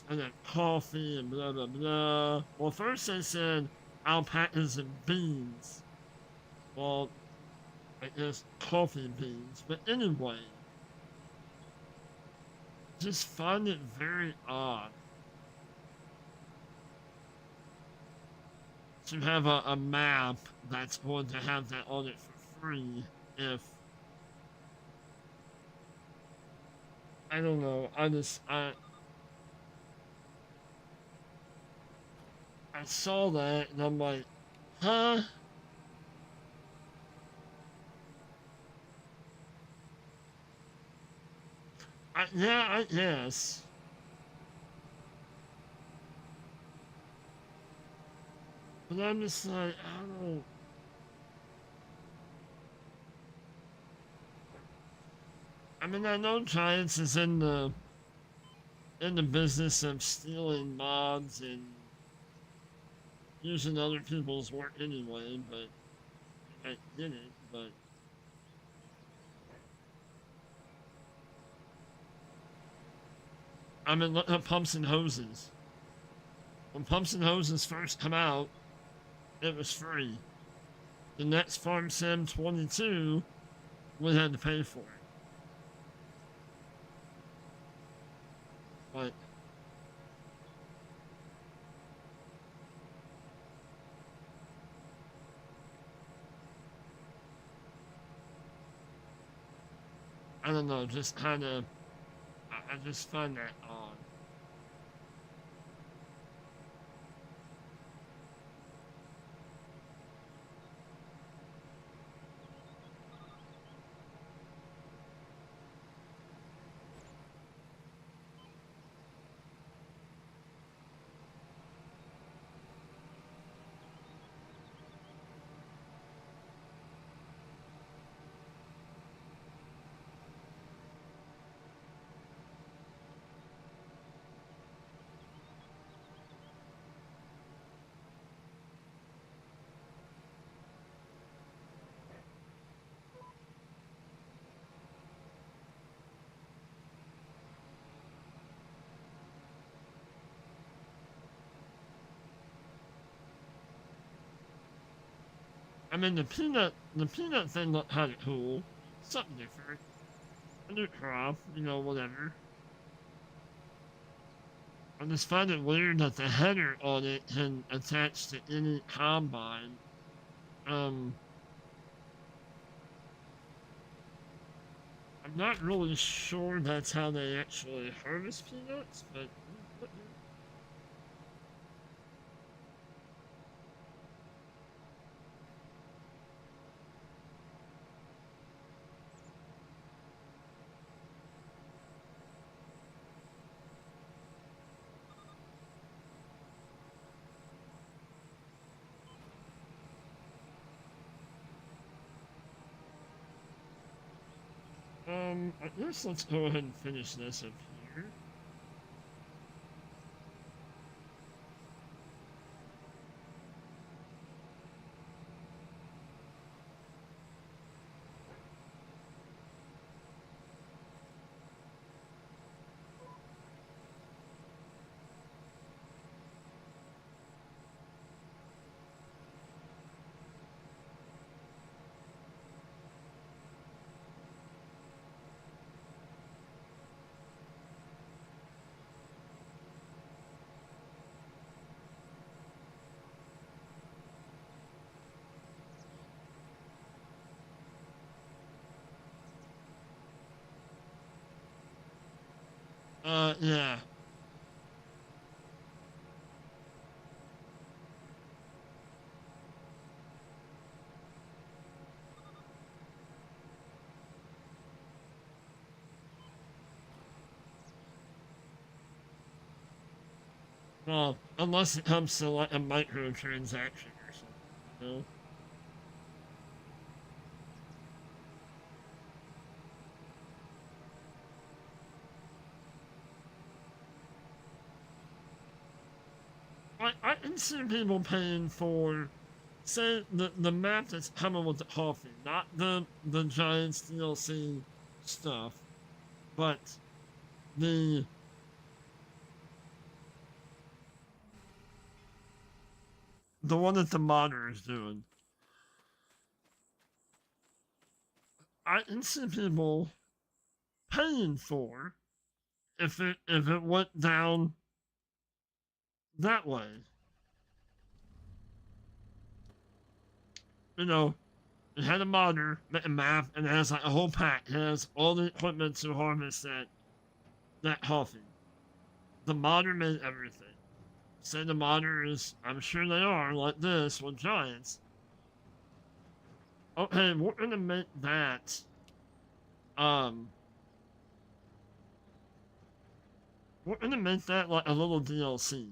and then coffee and blah blah blah. Well, first they said alpacas and beans. Well, I guess coffee and beans. But anyway, just find it very odd to have a map that's going to have that on it for free if I don't know. I saw that and I'm like, huh? Yeah, I guess. But I'm just like, I don't. I mean, I know Giants is in the business of stealing mods and using other people's work anyway, but I get it. But I mean, look at Pumps and Hoses. When Pumps and Hoses first come out, it was free. The next Farm Sim 22, we had to pay for it. But I don't know, just kind of, I just find that odd. I mean, the peanut thing looked kind of cool. Something different. A new crop, whatever. I just find it weird that the header on it can attach to any combine. Um, I'm not really sure that's how they actually harvest peanuts, but I guess let's go ahead and finish this up here. Yeah. Well, unless it comes to like a microtransaction or something. I can see people paying for, say, the map that's coming with the coffee, not the Giants DLC stuff, but the the one that the monitor is doing. I can see people paying for if it went down that way. You know, it had a monitor, a map, and it has like a whole pack. It has all the equipment to harvest that coffee. The monitor made everything. Say the monitor is, I'm sure they are, like this with giants. Okay, we're gonna make that um we're gonna make that like a little DLC.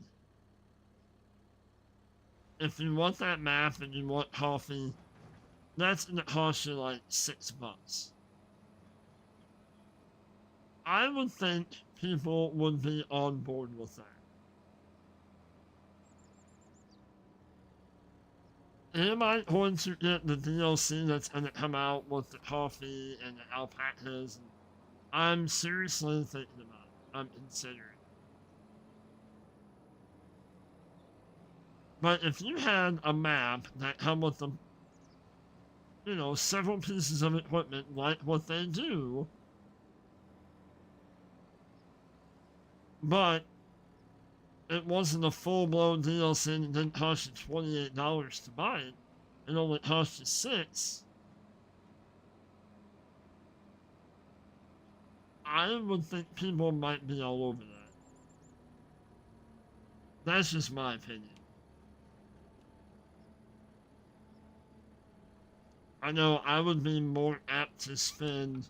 If you want that map and you want coffee, that's gonna cost you like $6. I would think people would be on board with that. Am I going to get the DLC that's gonna come out with the coffee and the alpacas? I'm seriously thinking about it. I'm considering. But if you had a map that come with the, several pieces of equipment like what they do, but it wasn't a full-blown DLC and it didn't cost you $28 to buy it, it only cost you $6, I would think people might be all over that. That's just my opinion. I know I would be more apt to spend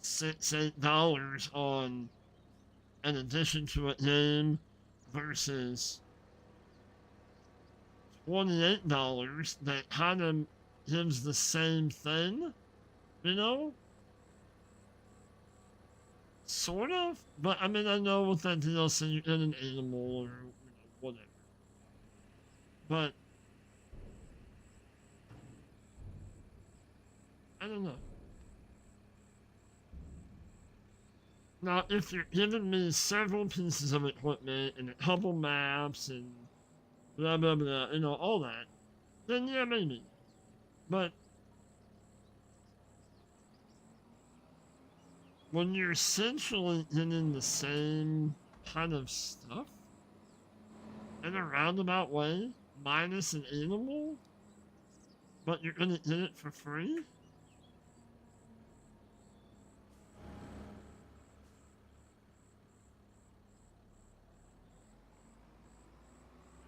$6, $8 on an addition to a game versus $28 that kind of gives the same thing, you know? Sort of, but I mean, I know with that DLC you get an animal or whatever. But I don't know. Now, if you're giving me several pieces of equipment and a couple maps and blah blah blah, all that, then yeah, maybe. But when you're essentially getting the same kind of stuff in a roundabout way, minus an animal, but you're gonna get it for free?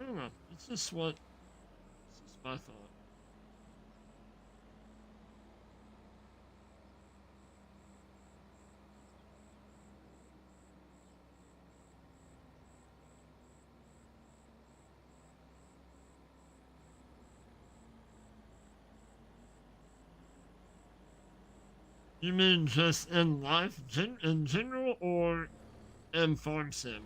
I don't know. It's just my thought. You mean just in life, in general, or in farm sim?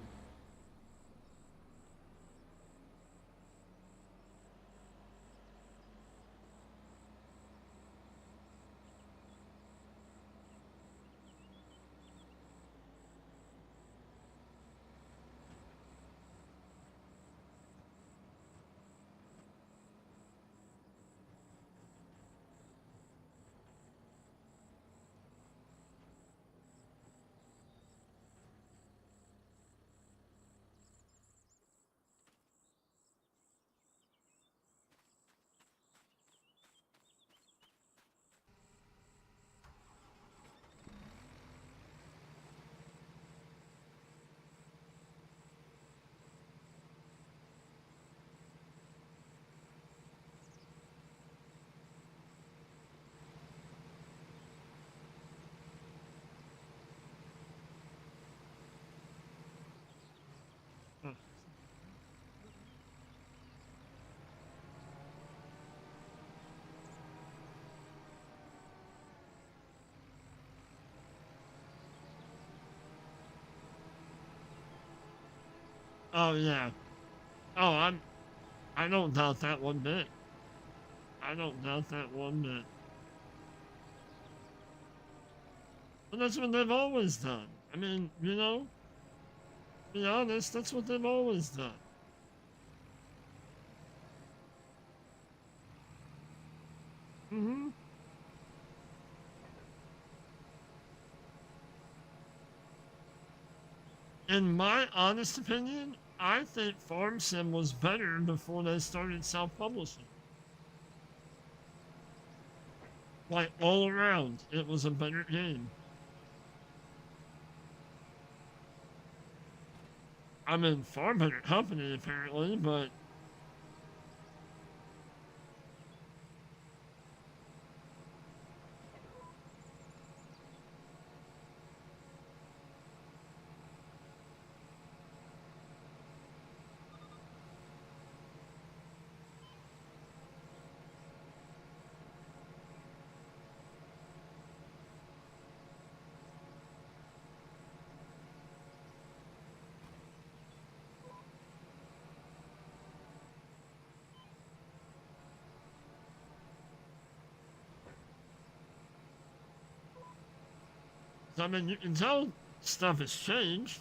Huh. Oh yeah. Oh, I don't doubt that one bit. I don't doubt that one bit. But that's what they've always done. I mean, to be honest, that's what they've always done. Mm-hmm. In my honest opinion, I think Farm Sim was better before they started self-publishing. Like all around, it was a better game. I'm in far better company apparently, but I mean, you can tell stuff has changed.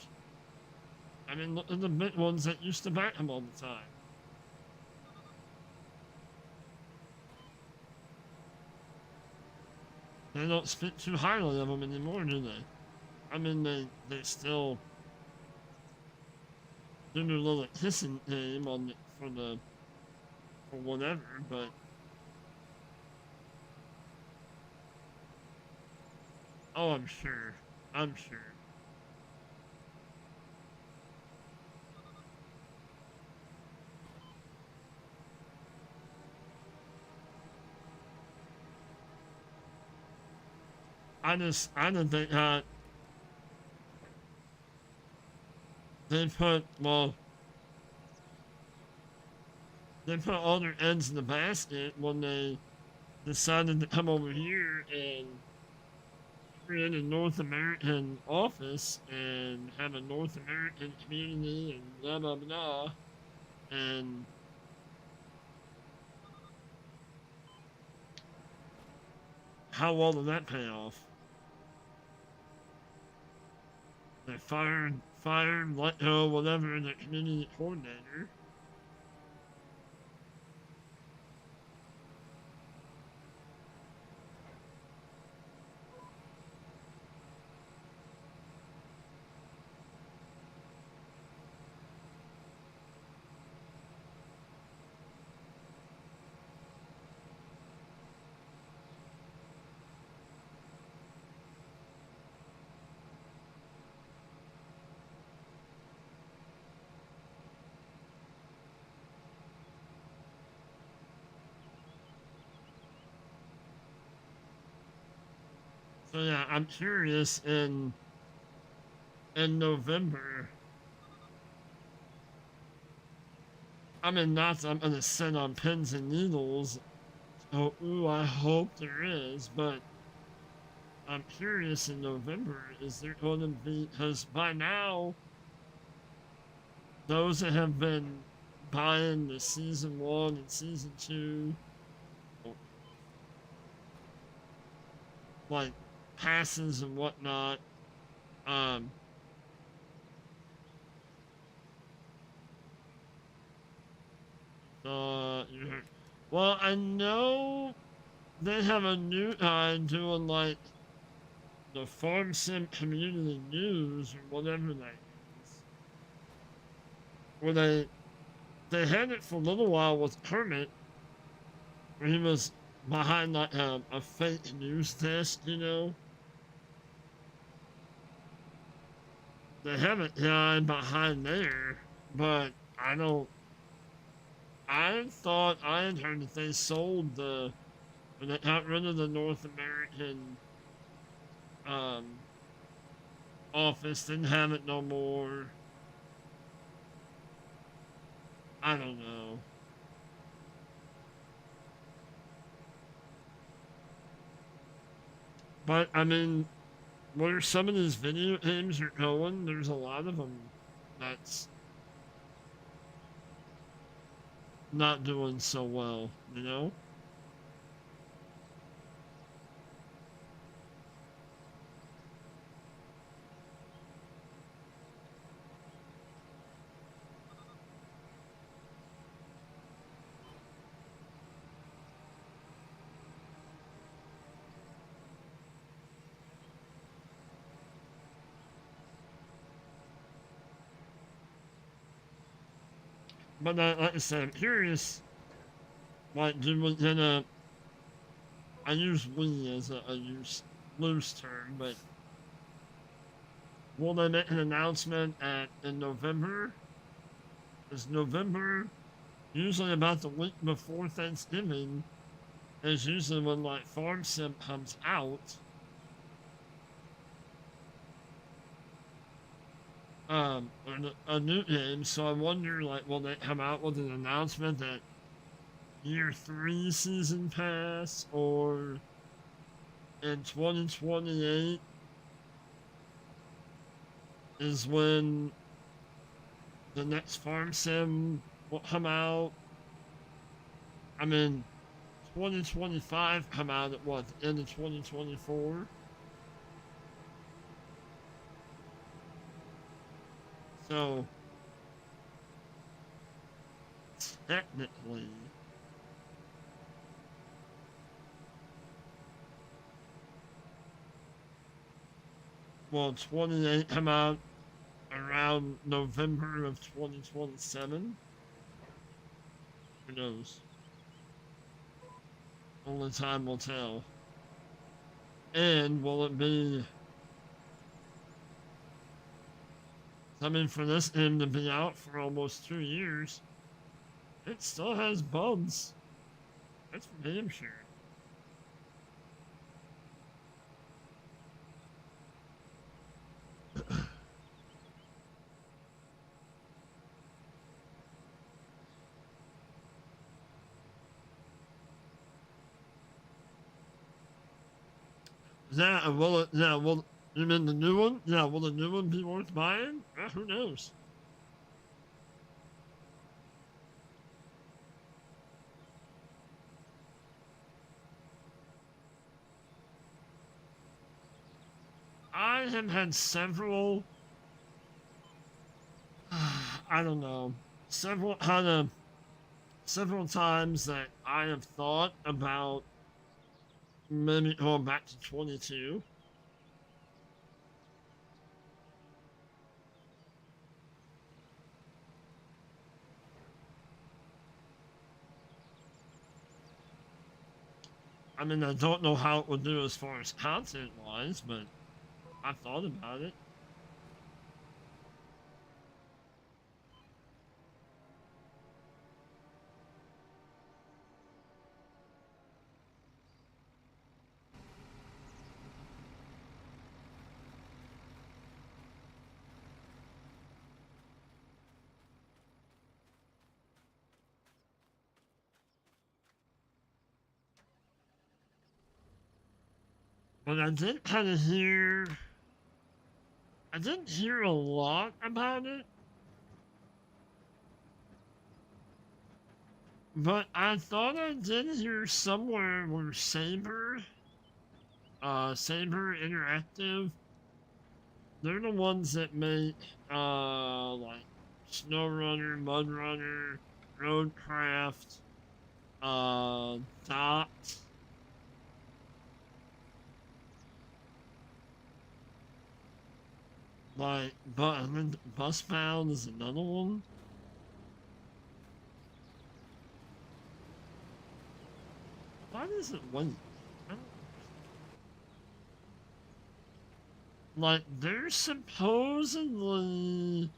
I mean, look at the big ones that used to back him all the time. They don't speak too highly of him anymore, do they? I mean, they still do their little hissing game on for whatever, but oh, I'm sure, I'm sure. I don't think they put well, they put all their eggs in the basket when they decided to come over here and create a North American office and have a North American community and blah blah blah. And how well did that pay off? They fired, let go, whatever, the community coordinator. So yeah, I'm curious in November. I mean, not that I'm gonna sit on pins and needles. Oh, ooh, I hope there is, but I'm curious in November. Is there going to be? Because by now, those that have been buying the season 1 and season 2, like passes and whatnot, um, well, I know they have a new guy doing like the Farm Sim Community News or whatever that is. Where they had it for a little while with Kermit, where he was behind like a fake news desk, you know. They have it guy behind there, but I don't. I thought I had heard that they sold when they got rid of the North American um, office, didn't have it no more. I don't know. But I mean, where some of these video games are going, there's a lot of them that's not doing so well, you know? but like I said, I'm curious. Like, do we gonna? I use we as a loose term, but will they make an announcement in November? Is November usually about the week before Thanksgiving? Is usually when like Farm Sim comes out. A new game. So I wonder, like, will they come out with an announcement that year 3 season pass, or in 2028 is when the next Farm Sim will come out? I mean, 2025 come out at what, the end of 2024? So, technically, will 28 come out around November of 2027? Who knows? Only time will tell. And will it be? I mean, for this game to be out for almost 2 years, it still has bugs. That's for damn sure. Yeah, will it? Yeah, will you mean the new one? Yeah, will the new one be worth buying? Who knows? I have had several. I don't know. Several times that I have thought about maybe going back to 22. I mean, I don't know how it would do as far as content wise, but I thought about it. But I didn't hear a lot about it, but I thought I did hear somewhere where Saber Interactive, they're the ones that make, like SnowRunner, MudRunner, Roadcraft, Dot, but I mean, Busbound is another one. Why does it wait? I don't, like, they're supposedly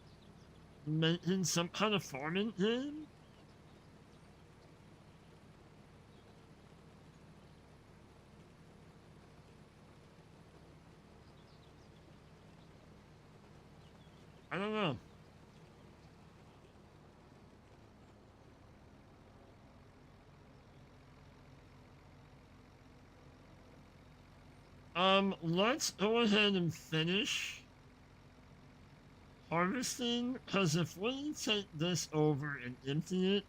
making some kind of farming game. I don't know. Let's go ahead and finish harvesting, because if we take this over and empty it,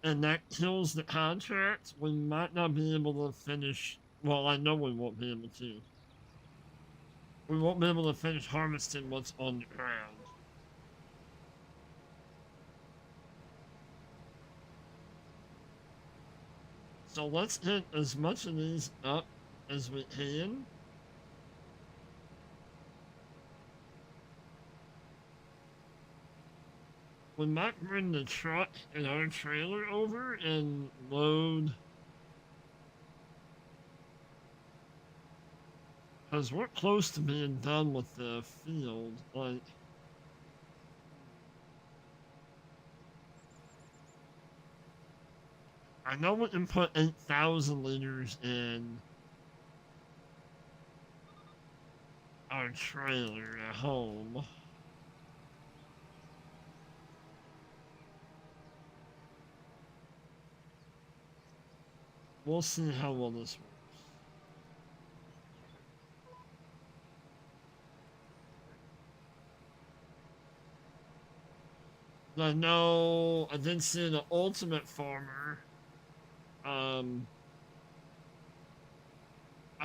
and that kills the contract, we might not be able to finish. Well, I know we won't be able to. We won't be able to finish harvesting what's on the ground. So let's hit as much of these up as we can. we might bring the truck and our trailer over and load. Because we're close to being done with the field. Like, I know we can put 8,000 liters in our trailer at home. We'll see how well this works. I know I did see the Ultimate Farmer. I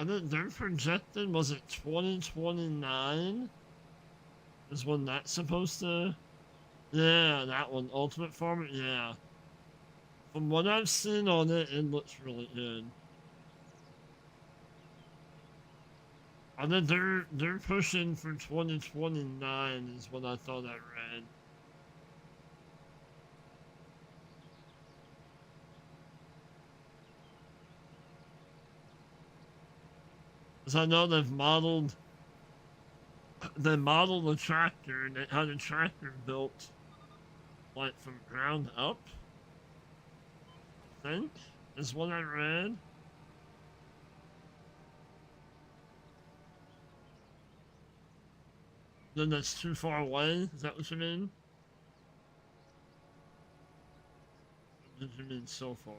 think they're projected, was it 2029? Is when that's supposed to. Yeah, that one, Ultimate Farmer, yeah. From what I've seen on it, it looks really good. I think they're pushing for 2029 is what I thought I read. Because I know they modeled the tractor and they had a tractor built like from ground up. I think is what I read. Then that's too far away. Is that what you mean? What did you mean so far?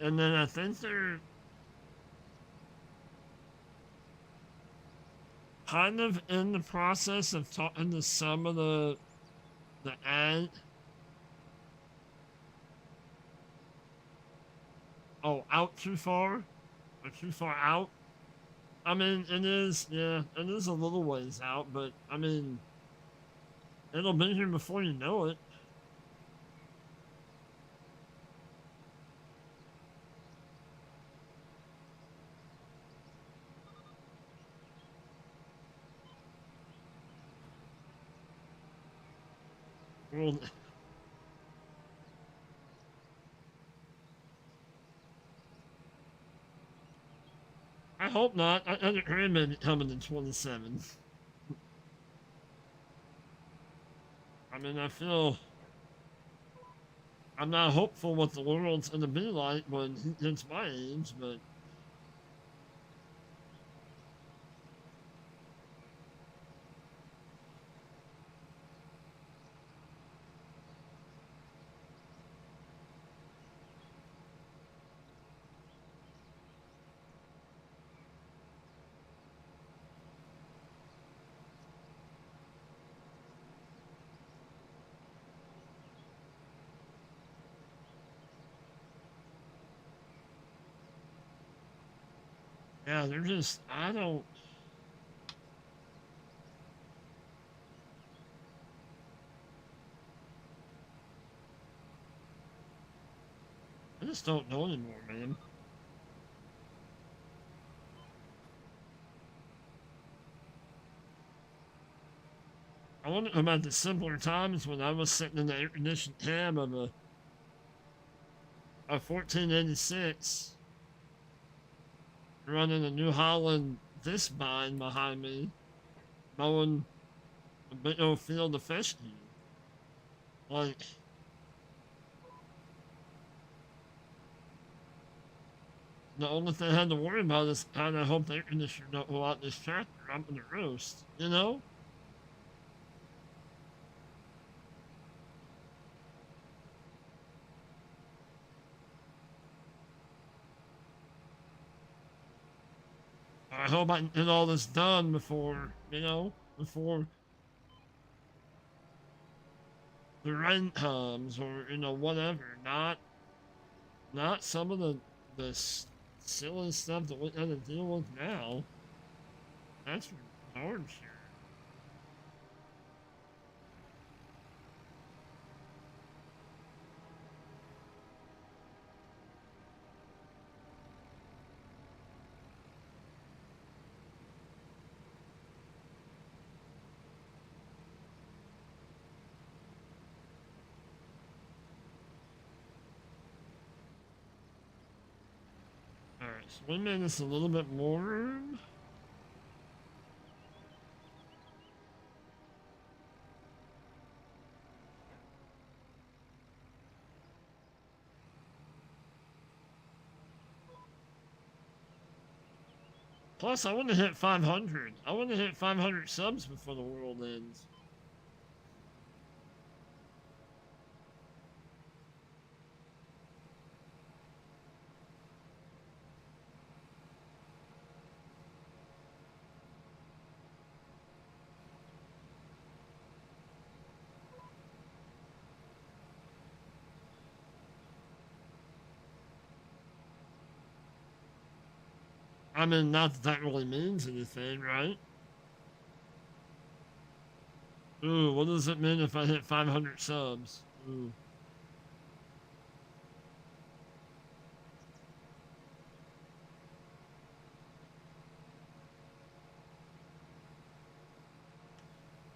And then I think they're kind of in the process of talking to some of the ad. Oh, out too far? Or too far out? I mean, it is, yeah, it is a little ways out, but I mean, it'll be here before you know it. Well, I hope not. I think Rayman coming in 27. I mean, I feel I'm not hopeful what the world's gonna be like when he gets my age, but yeah, they're just I don't. I just don't know anymore, man. I wonder about the simpler times when I was sitting in the air conditioned cab of a 1486 running a New Holland disc mine behind me, mowing a big old field of fescue. Like, the only thing I had to worry about is how I hope the air conditioner don't go out this tractor. I'm gonna roast, you know? I hope I can get all this done before, before the rain comes or, whatever. Not some of the silly stuff that we gotta deal with now. That's for darn sure. Swingman is a little bit more room. Plus, I want to hit 500. I want to hit 500 subs before the world ends. I mean, not that that really means anything, right? Ooh, what does it mean if I hit 500 subs? Ooh.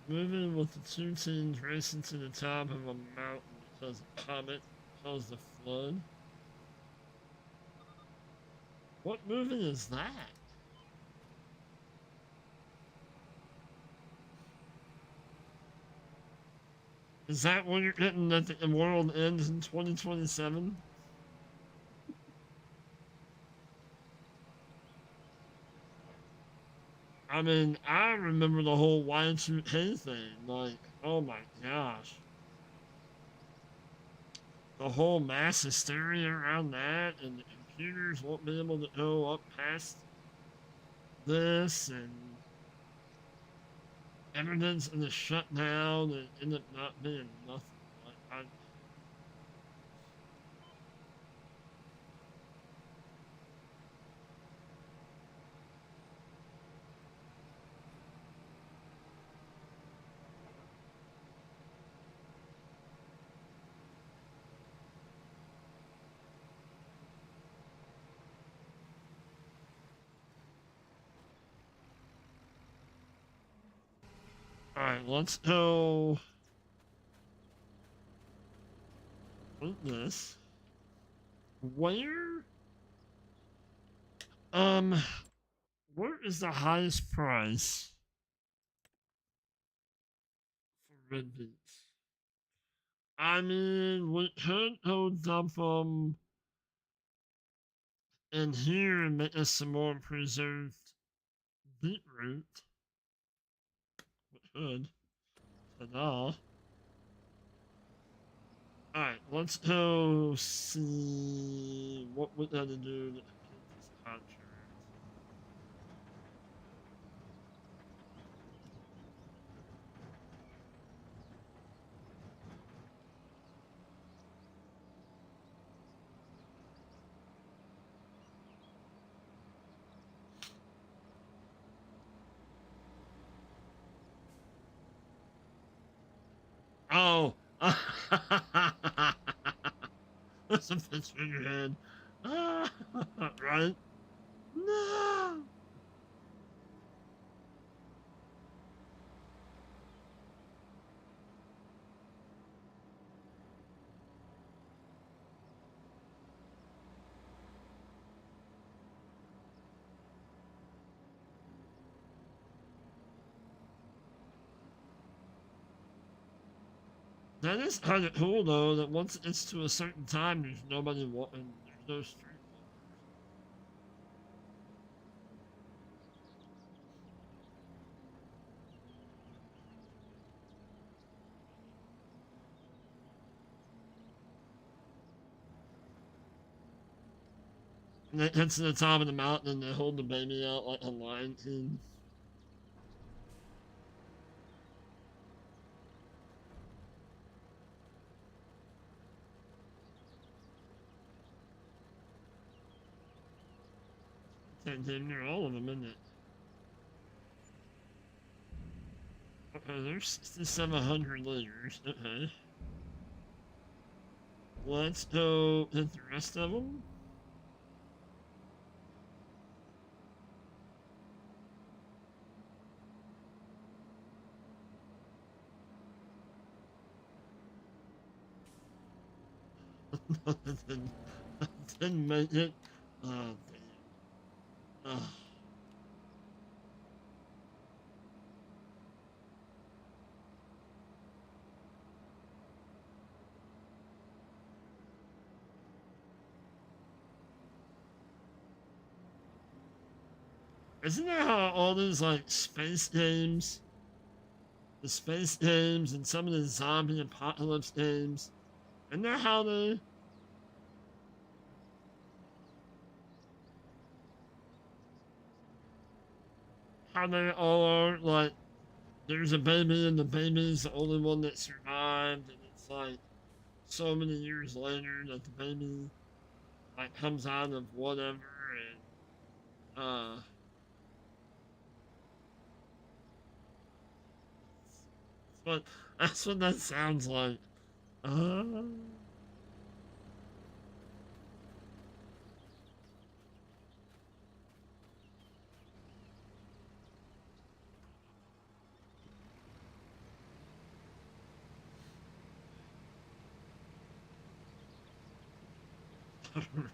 Moving with the two teams racing to the top of a mountain because a comet caused a flood. What movie is that? Is that when you're getting that the world ends in 2027? I mean, I remember the whole Y2K thing. Like, oh my gosh. The whole mass hysteria around that, and the computers won't be able to go up past this, and everything's in the shutdown, and ended up not being nothing. Like, alright, let's go with this. Where? Um, where is the highest price for red beets? I mean, we could go dump them in here and make us some more preserved beetroot. We could. Ta-da. Alright, let's go see what we gotta do to get this contract. Oh! That's a picture in your head. Right? No! That is kind of cool though, that once it's to a certain time, there's nobody walking, there's no street and it gets to the top of the mountain and they hold the baby out like a Lion King. Damn near all of them, isn't it? Okay, there's 6,700 liters. Okay. Let's go hit the rest of them. didn't, didn't make it. Oh, damn. Ugh. Isn't that how all these like space games, the space games, and some of the zombie apocalypse games, isn't that how they all are like? There's a baby, and the baby's the only one that survived, and it's like so many years later that the baby like comes out of whatever, and but that's what that sounds like. Uh,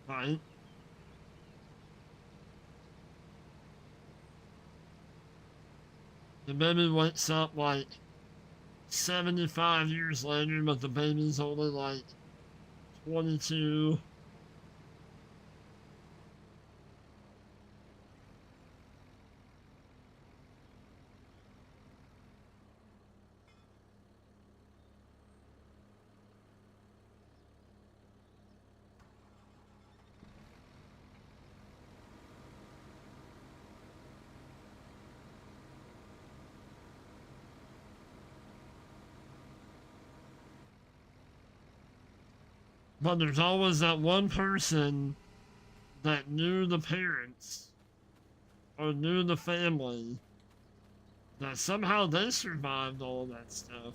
right? The baby wakes up like 75 years later, but the baby's only like 22. But there's always that one person that knew the parents or knew the family that somehow they survived all that stuff.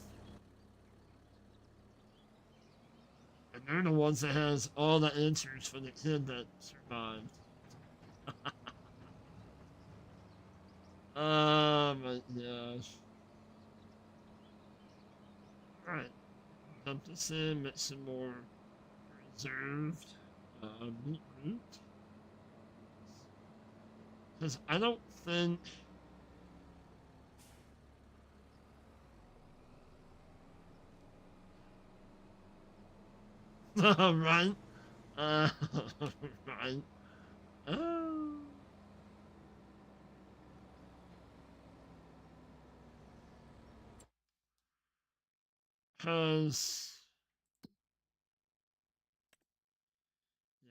And they're the ones that has all the answers for the kid that survived. Oh my gosh. Alright. Dump this in, make some more reserved beetroot. Because I don't think. Right? Uh, right. Because.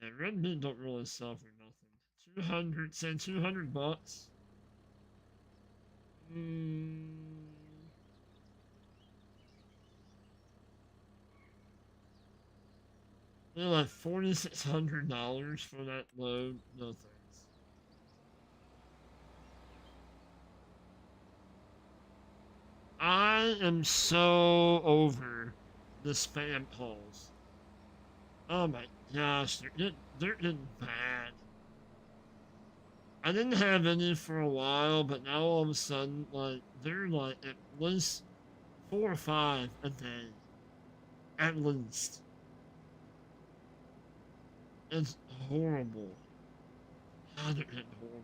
Yeah, red meat don't really sell for nothing. 200, say $200. Mm, they're like $4,600 for that load. No thanks. I am so over the spam calls. Oh my gosh, they're getting bad. I didn't have any for a while, but now all of a sudden, like, they're like at least 4 or 5 a day. At least. It's horrible. God, they're getting horrible.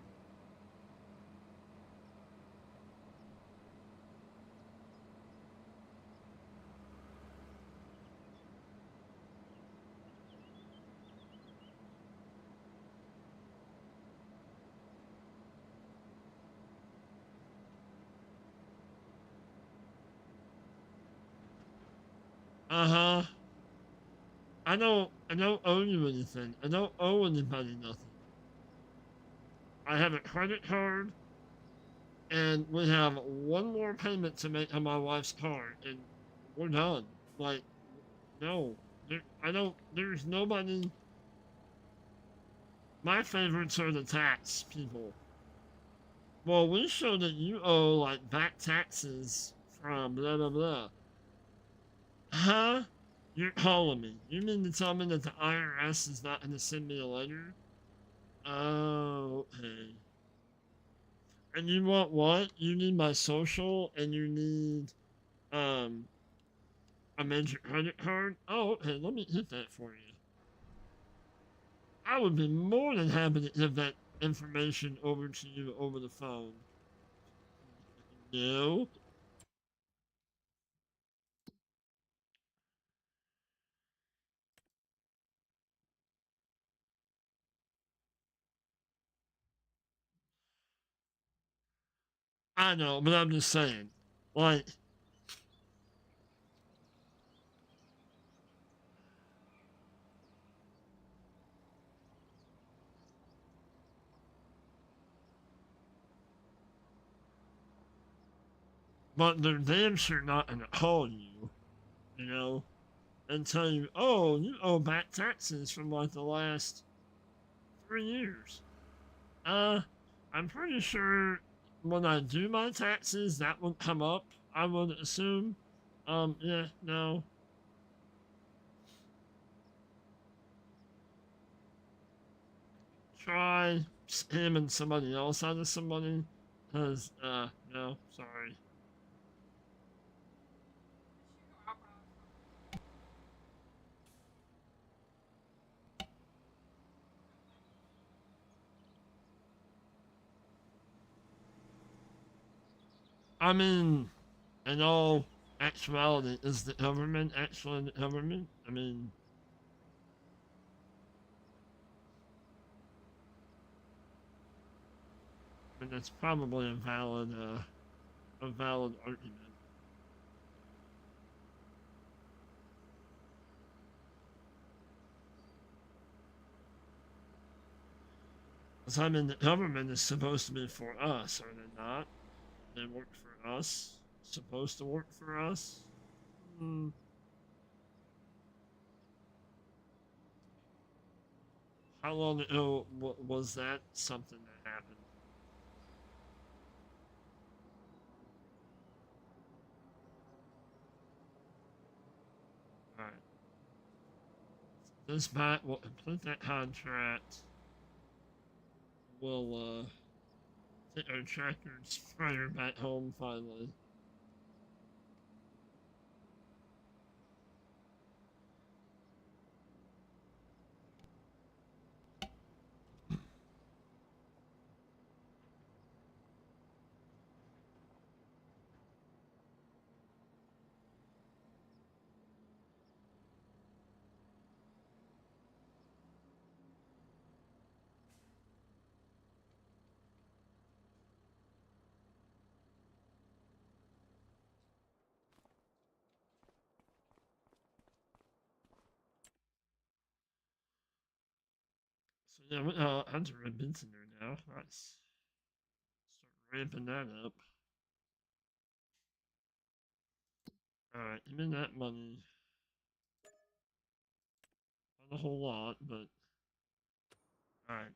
Uh-huh. I don't owe you anything. I don't owe anybody nothing. I have a credit card, and we have one more payment to make on my wife's card, and we're done. Like, no. There's nobody. My favorites are the tax people. Well, we show that you owe, like, back taxes from blah, blah, blah. Huh? You're calling me. You mean to tell me that the IRS is not going to send me a letter? Oh, okay. And you want what? You need my social and you need um a major credit card? Oh, okay, let me hit that for you. I would be more than happy to give that information over to you over the phone. No. I know, but I'm just saying. Like, but they're damn sure not gonna call you, you know, and tell you, oh, you owe back taxes from like the last 3 years. Uh, I'm pretty sure when I do my taxes, that would come up. I would assume. Yeah, no. Try him and somebody else out of somebody. Cause, no, sorry. I mean, in all actuality, is the government actually the government? I mean that's probably a valid argument. Because I mean, the government is supposed to be for us, are they not? They work for us. Supposed to work for us. Hmm. How long ago was that something that happened? All right. This bot will complete that contract. We'll take our tractor and sprayer back home finally. So yeah, Hunter Ribbon's in there now. Let's start ramping that up. Alright, give me that money. Not a whole lot, but alright.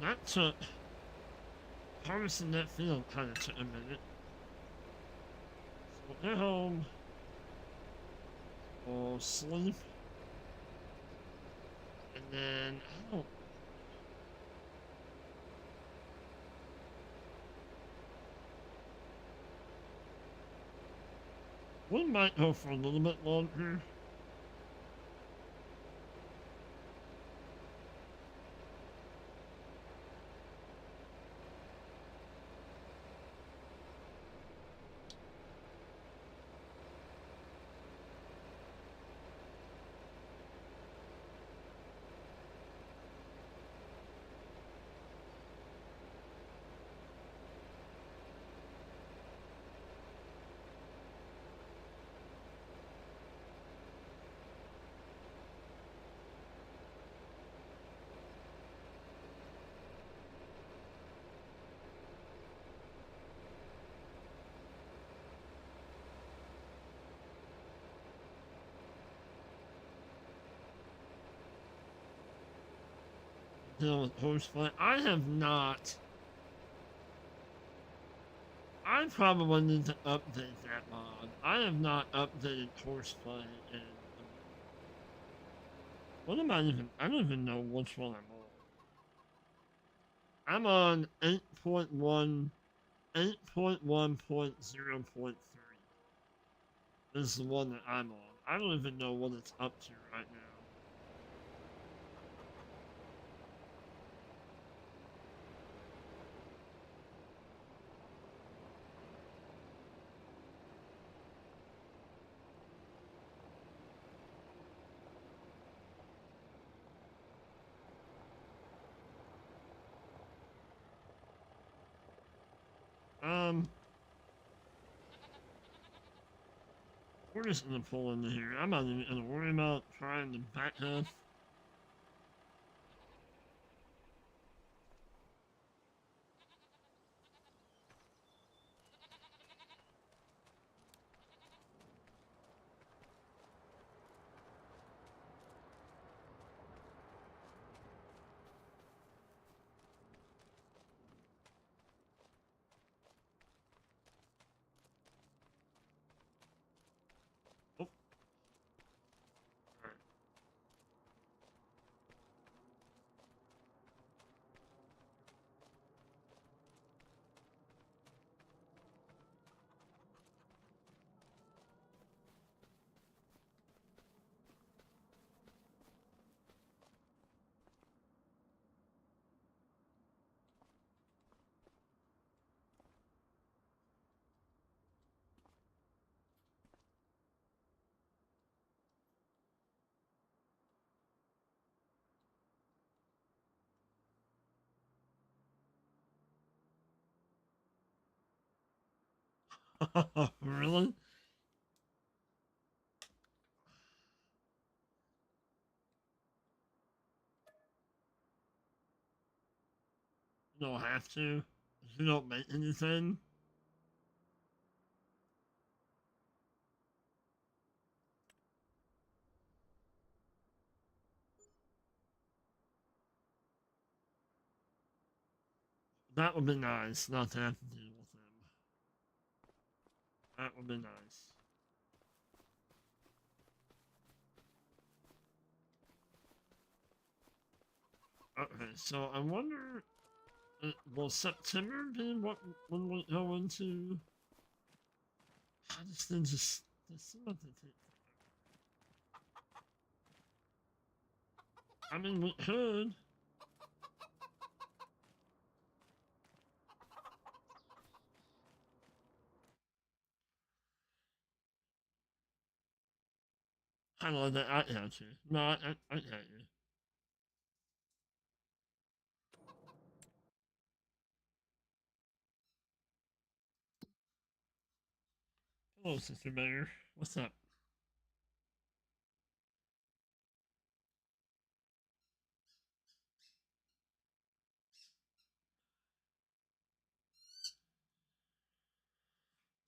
that took harvesting that field kind of took a minute. So we'll get home. We'll sleep. And then I don't. We might go for a little bit longer. Deal with horseplay. I have not. I probably need to update that mod. I have not updated horseplay in. What am I even? I don't even know which one I'm on 8.1, 8.1.0.3 is the one that I'm on. I don't even know what it's up to right now. We're just gonna pull into here. I'm not even gonna worry about trying to back up. Oh. Really? You don't have to. You don't make anything. That would be nice, not to have to deal with them. That would be nice. Okay, so I wonder, will September be what when we go into? I just need to see what they take. I mean, we could. I know that I got you. No, I got you. Hello, Sister Mayor. What's up?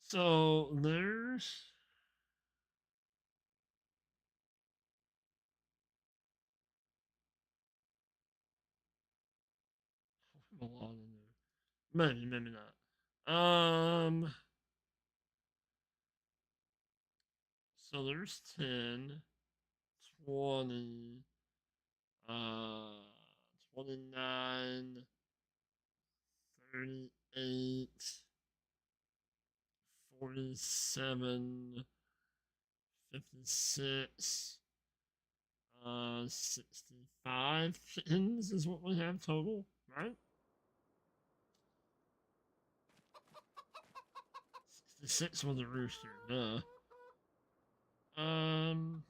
So there's a lot in there. Maybe, maybe not. So there's 10, 20, uh, 29, 38, 47, 56, 65 chickens is what we have total, right? 66 with a rooster, duh. Um,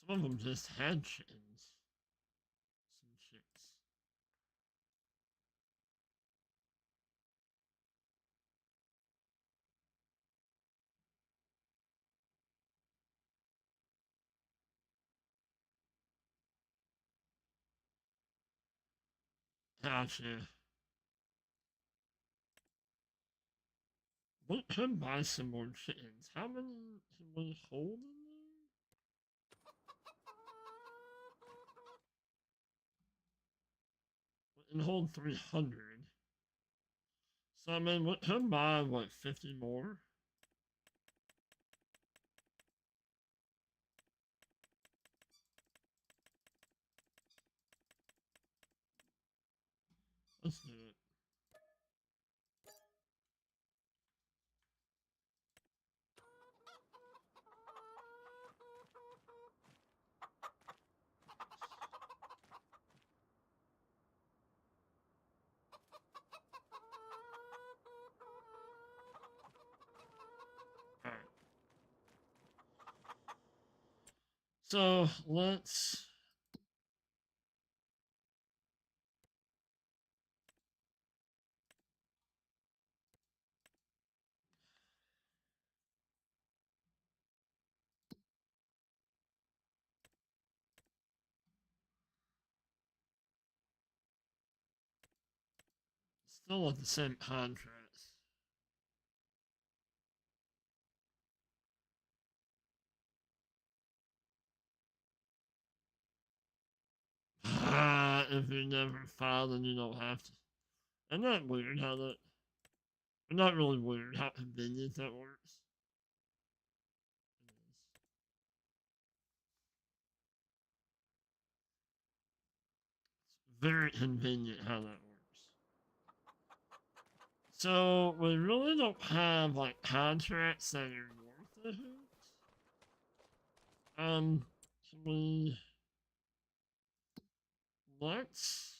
some of them just had chickens. Some chicks. Gotcha. We could buy some more chickens. How many can we hold in there? We can hold 300. So, I mean, we could buy, what, 50 more? Let's do it. Alright. So, let's... Still at the same contrast. If you never file, then you don't have to. Isn't that weird how that... Not really weird, how convenient that works. It's very convenient how that works. So, we really don't have, like, contracts that are worth a hoot. Can we... Let's...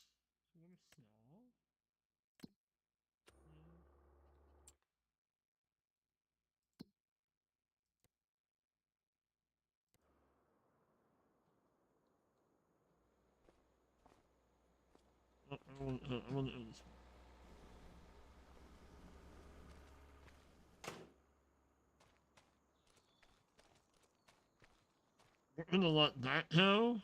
I want to do this one. We're gonna let that go.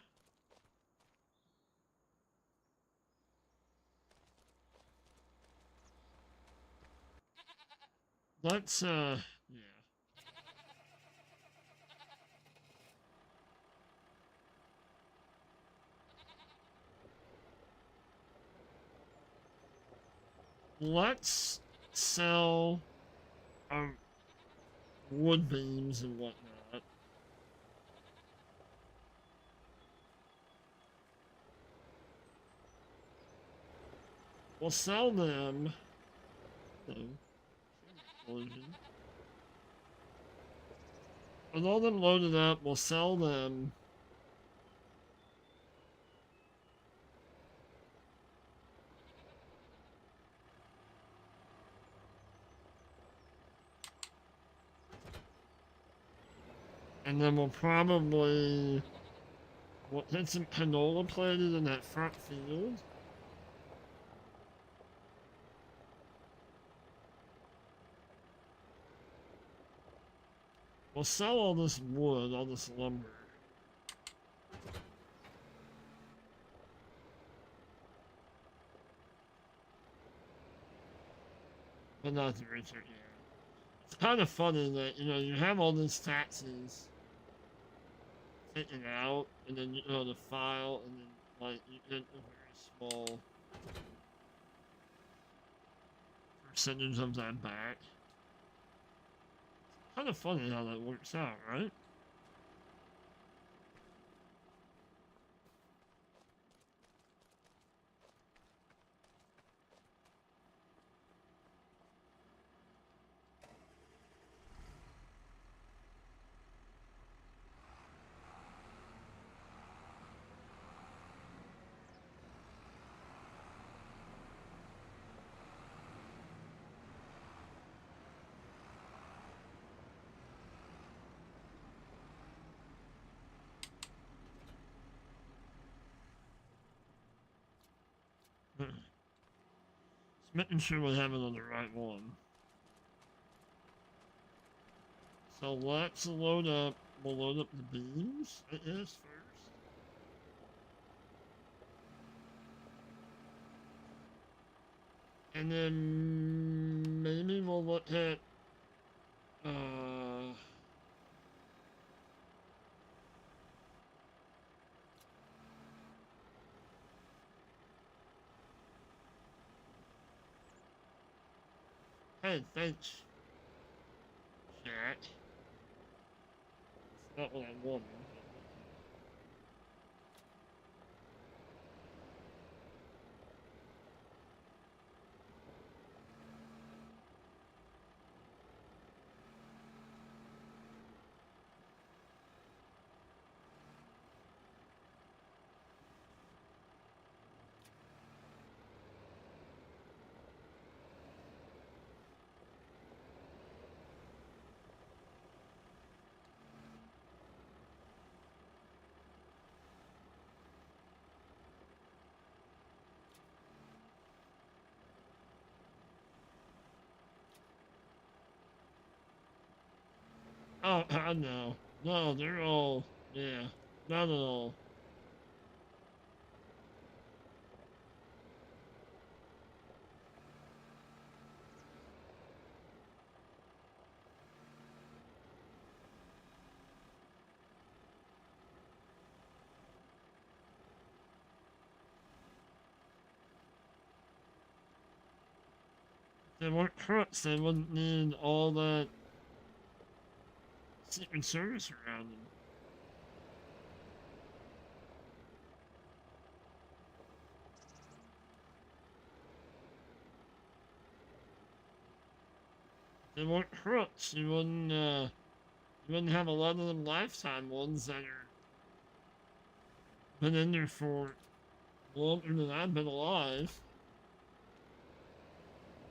Let's, yeah. Let's sell our wood beams and whatnot. We'll sell them. With all them loaded up, we'll sell them. And then we'll probably... We'll get some canola planted in that front field. We'll sell all this wood, all this lumber. but not the richer. Yeah, it's kind of funny that you have all these taxes taken out, and then the file, and then like you get a very small percentage of that back. Kind of funny how that works out, right? Just making sure we have it on the right one. So let's load up. We'll load up the beams, I guess, first. And then maybe we'll look at hey, thanks, Jack. It's not what I wanted. Oh, I know. No, they're all, yeah, not at all. If they weren't crooks, they wouldn't need all that Secret Service around them. If they weren't crooks, you wouldn't have a lot of them lifetime ones that are been in there for longer than I've been alive.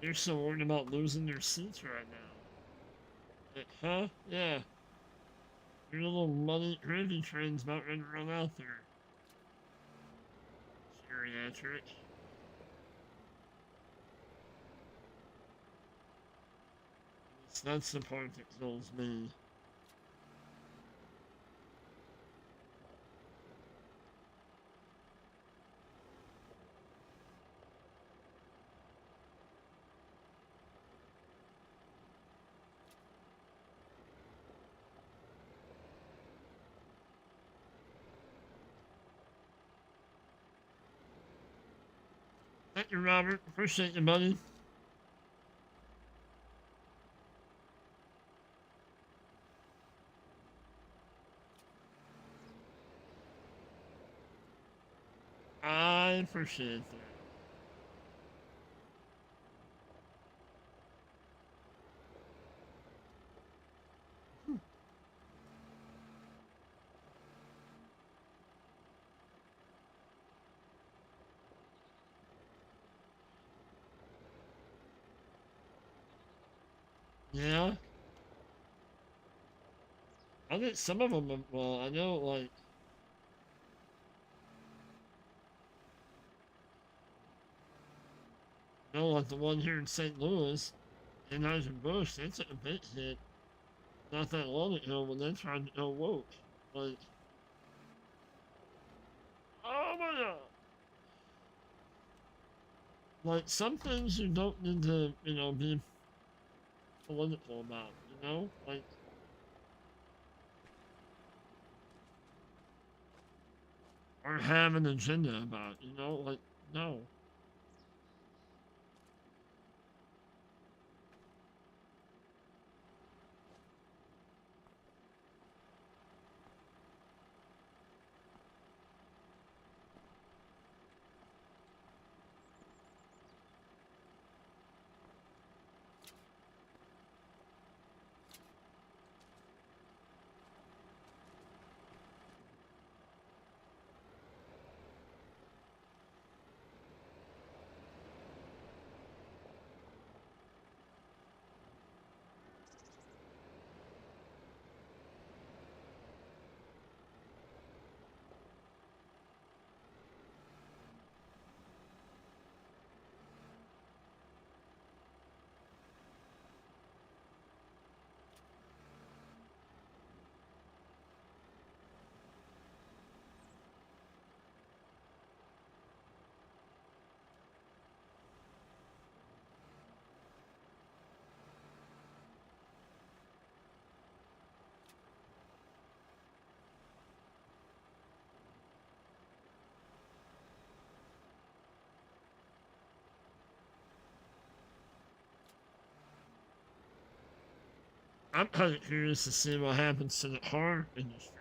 They're so worried about losing their seats right now. Huh? Yeah. Your little money gravy train's about ready to run out there. Geriatric. That's the part that kills me. Thank you, Robert. Appreciate you, buddy. I appreciate that. Yeah. I think some of them, well, I know, like, like the one here in St. Louis, Anheuser-Busch, they took a big hit not that long ago when they tried to go woke. Like, oh my god. Like, some things you don't need to, be political about, you know? Like, or have an agenda about, you know? Like, no. I'm kind of curious to see what happens to the car industry.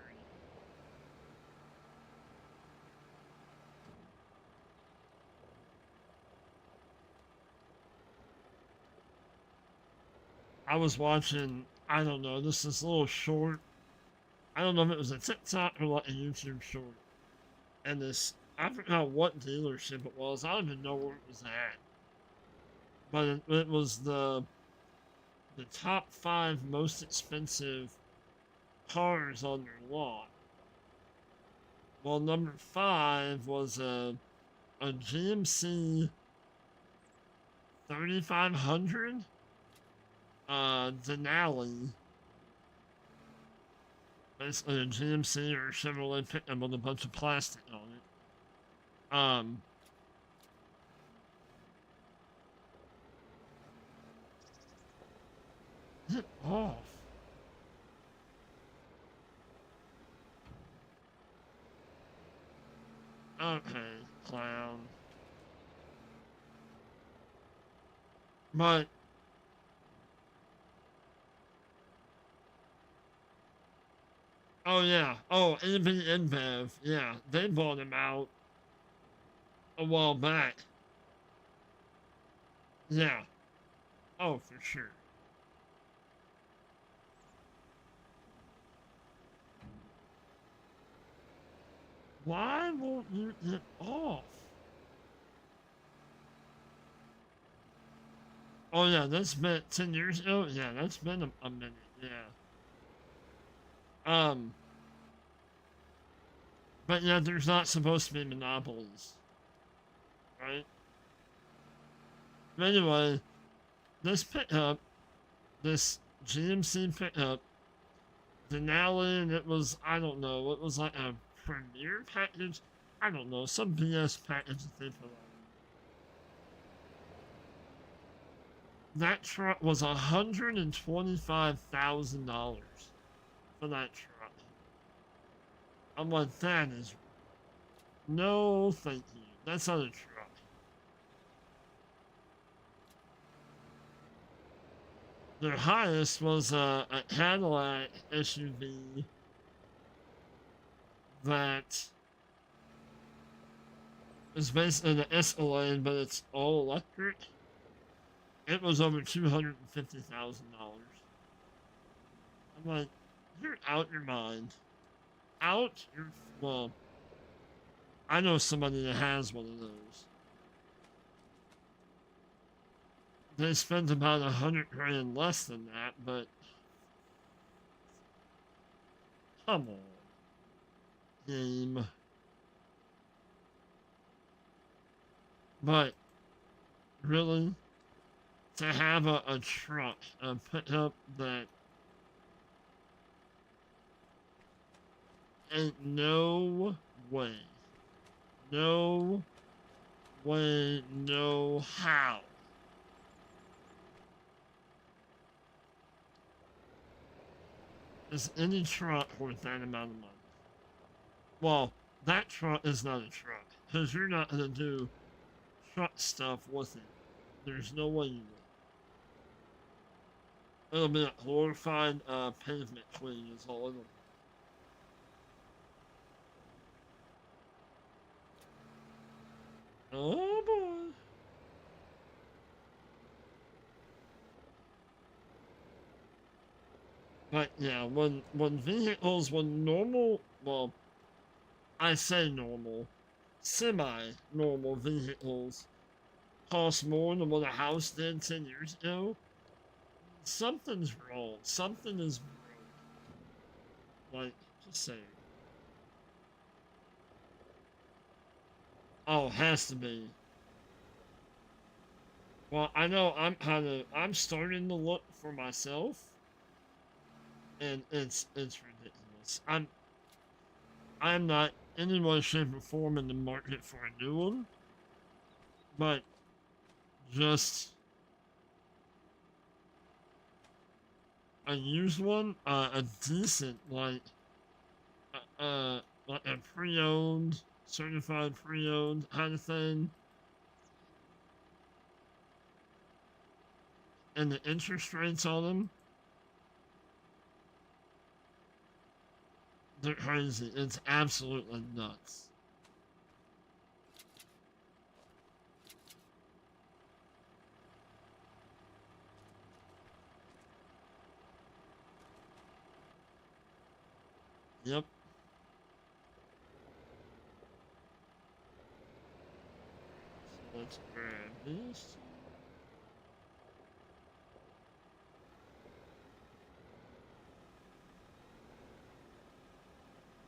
I was watching, I don't know, this little short. I don't know if it was a TikTok or like a YouTube short. And this, I forgot what dealership it was. I don't even know where it was at. But it was the top 5 most expensive cars on their lot. Well, number 5 was a GMC 3500 Denali. Basically a GMC or Chevrolet pickup with a bunch of plastic on it. Get off. Okay, clown. But oh yeah, oh AB InBev, yeah, they bought him out a while back. Yeah, oh for sure. Why won't you get off? Oh yeah, that's been 10 years ago. Yeah, that's been a minute. Yeah. Um, but yeah, there's not supposed to be monopolies, right? But anyway, this pickup, this GMC pickup, Denali, and it was, I don't know, it was like a premiere package. I don't know, some BS package that they put on. That truck was $125,000 for that truck. I'm like, that is no, thank you. That's not a truck. Their highest was a Cadillac SUV that is basically the Escalade, but it's all electric. It was over $250,000. I'm like, you're out your mind. Out your well. I know somebody that has one of those. They spent about 100 grand less than that, but come on, game. But really, to have a truck, a pickup that ain't no way, no way, no how Is any truck worth that amount of money? Well, that truck is not a truck. Because you're not going to do truck stuff with it. There's no way you will. It'll be a glorified pavement clean is all it'll be. Oh boy. But yeah, when vehicles, when normal, well, I say normal, semi-normal vehicles cost more than what a house did 10 years ago, something's wrong. Something is wrong. Like, just saying. Oh, it has to be. Well, I know I'm starting to look for myself, and it's ridiculous. I'm not in any way, shape, or form in the market for a new one, but just a used one, a decent like a pre-owned, certified pre-owned kind of thing, and the interest rates on them, they're crazy. It's absolutely nuts. Yep. So let's grab this.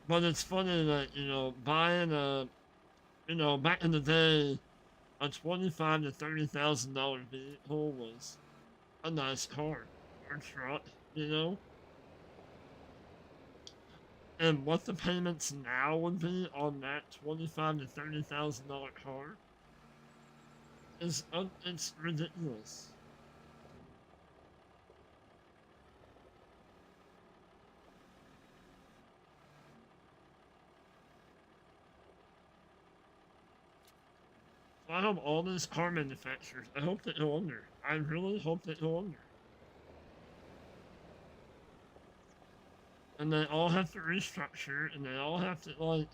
But it's funny that, buying back in the day, a $25,000 to $30,000 vehicle was a nice car or truck, you know? And what the payments now would be on that $25,000 to $30,000 car is it's ridiculous. So I hope all these car manufacturers, I hope they go under. I really hope they go under. And they all have to restructure, and they all have to, like,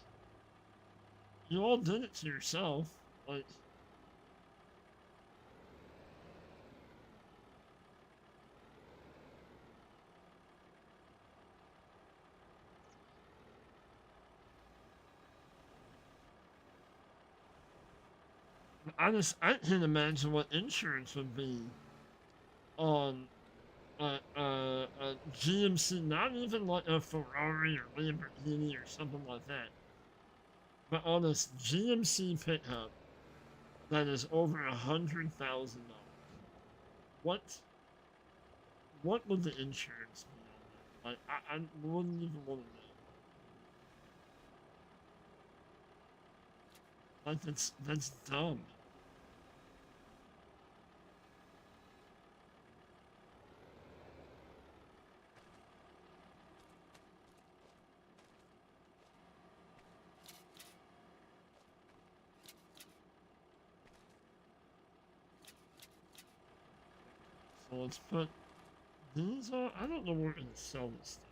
you all did it to yourself. Like, I can't imagine what insurance would be on a GMC, not even like a Ferrari or Lamborghini or something like that, but on this GMC pickup that is over $100,000. What what would the insurance be on that? Like I wouldn't even want to know. Like that's dumb. So let's put these on. I don't know where we're gonna sell this stuff.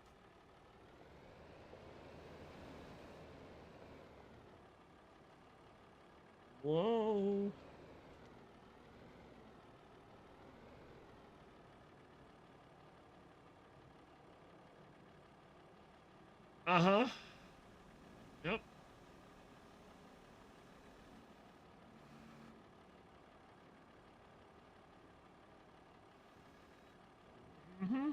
Whoa. Uh-huh. Yep. Mm-hmm.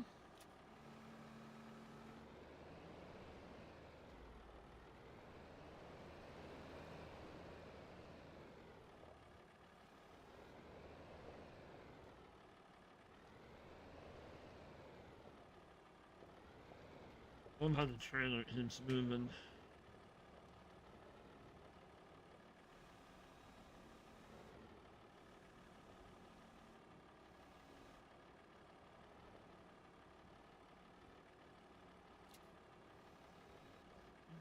I love how the trailer keeps moving.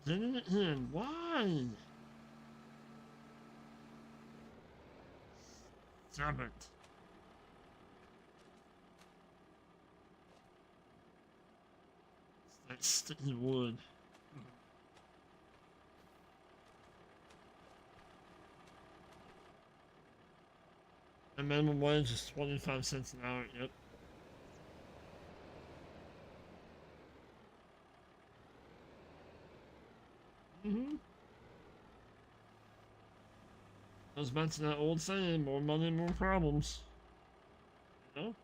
Did it again. Why? Damn it. It's that sticky wood. The minimum wage is 25 cents an hour, yep. Mm-hmm. Goes back to that old saying, more money, more problems. You know?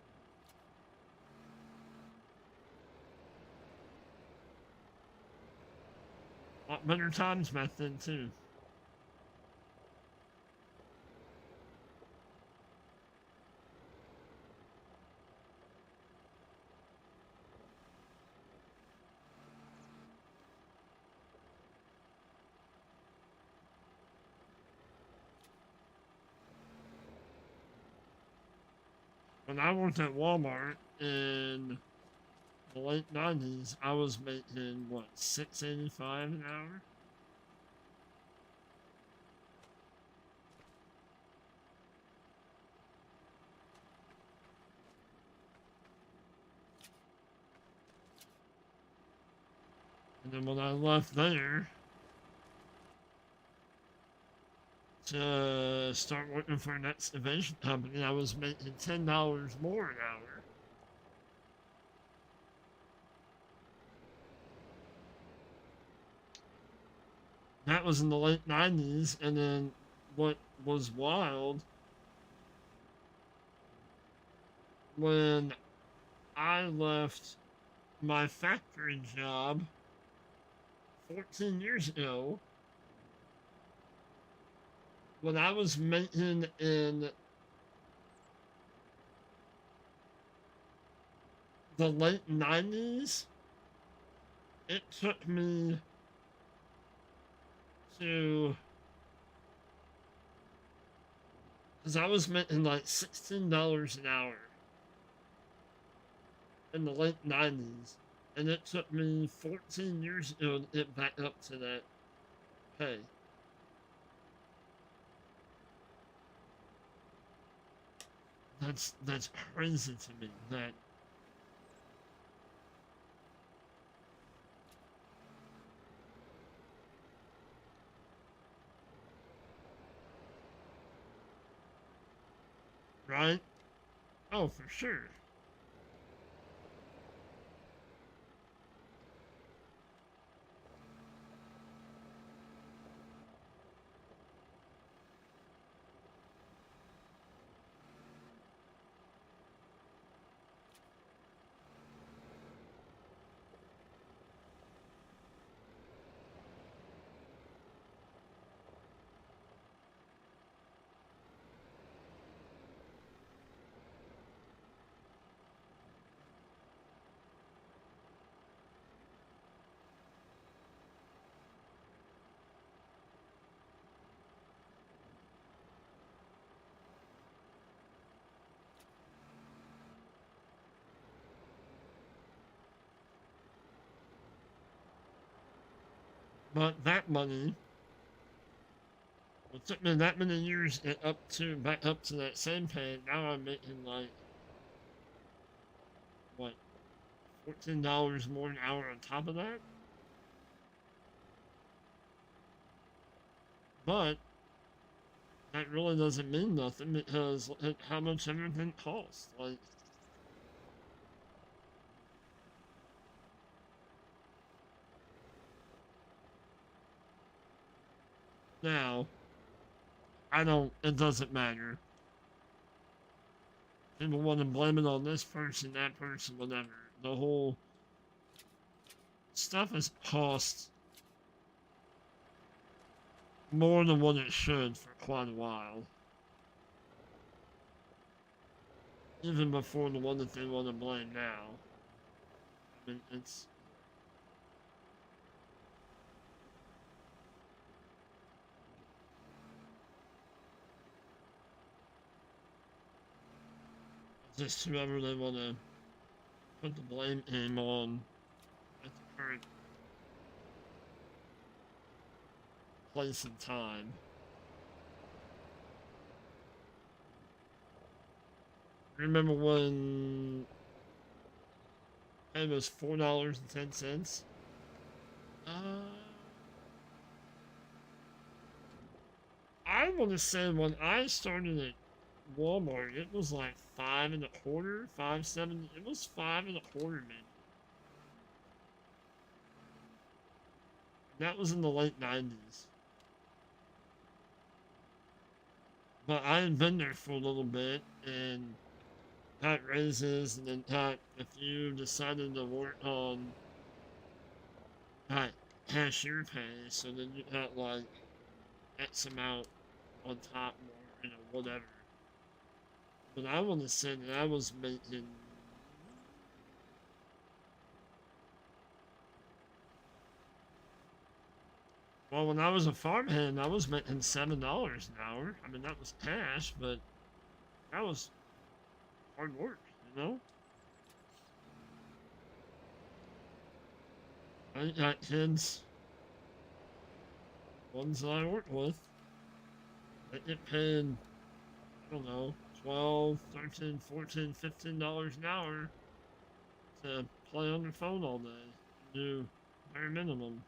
A lot better times back then, too. When I worked at Walmart in the late 90s, I was making, what, $6.85 an hour? And then when I left there to start working for an excavation company, I was making $10 more an hour. That was in the late 90s, and then what was wild when I left my factory job 14 years ago, when I was making in the late 90s, it took me to, because I was making like $16 an hour in the late 90s, and it took me 14 years ago to get back up to that pay. That's crazy to me. That right? Oh, for sure. But that money, it took me that many years to get back up to that same pay. Now I'm making like what, $14 more an hour on top of that. But that really doesn't mean nothing because look at how much everything costs. Like now, I don't. It doesn't matter. People want to blame it on this person, that person, whatever. The whole stuff has cost more than what it should for quite a while. Even before the one that they want to blame now. I mean, it's just whoever they want to put the blame game on at the current place and time. Remember when it was $4.10? I want to say when I started at Walmart, it was like 5.25, 5.70. It was 5.25, maybe. That was in the late 90s. But I had been there for a little bit and got raises, and then got, if you decided to work on, got cashier pay, so then you got like X amount on top more, whatever. But I want to say that I was making, well, when I was a farmhand, I was making $7 an hour. I mean, that was cash, but that was hard work, you know? I got kids, ones that I work with, that get paid, I don't know, 12, 13, 14, $15 an hour to play on their phone all day and do bare minimum.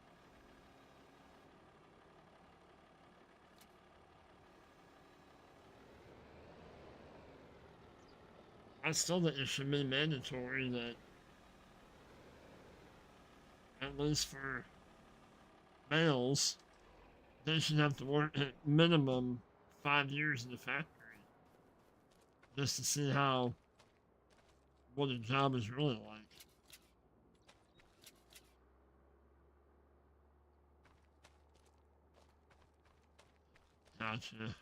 I still think it should be mandatory that, at least for males, they should have to work at minimum 5 years in the factory just to see how what a job is really like. Gotcha.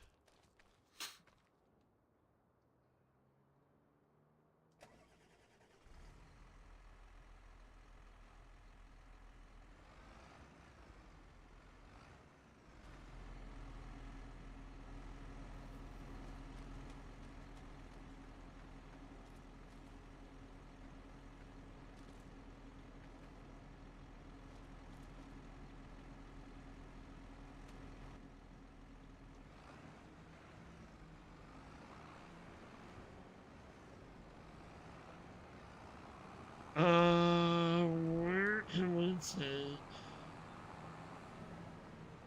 Where can we take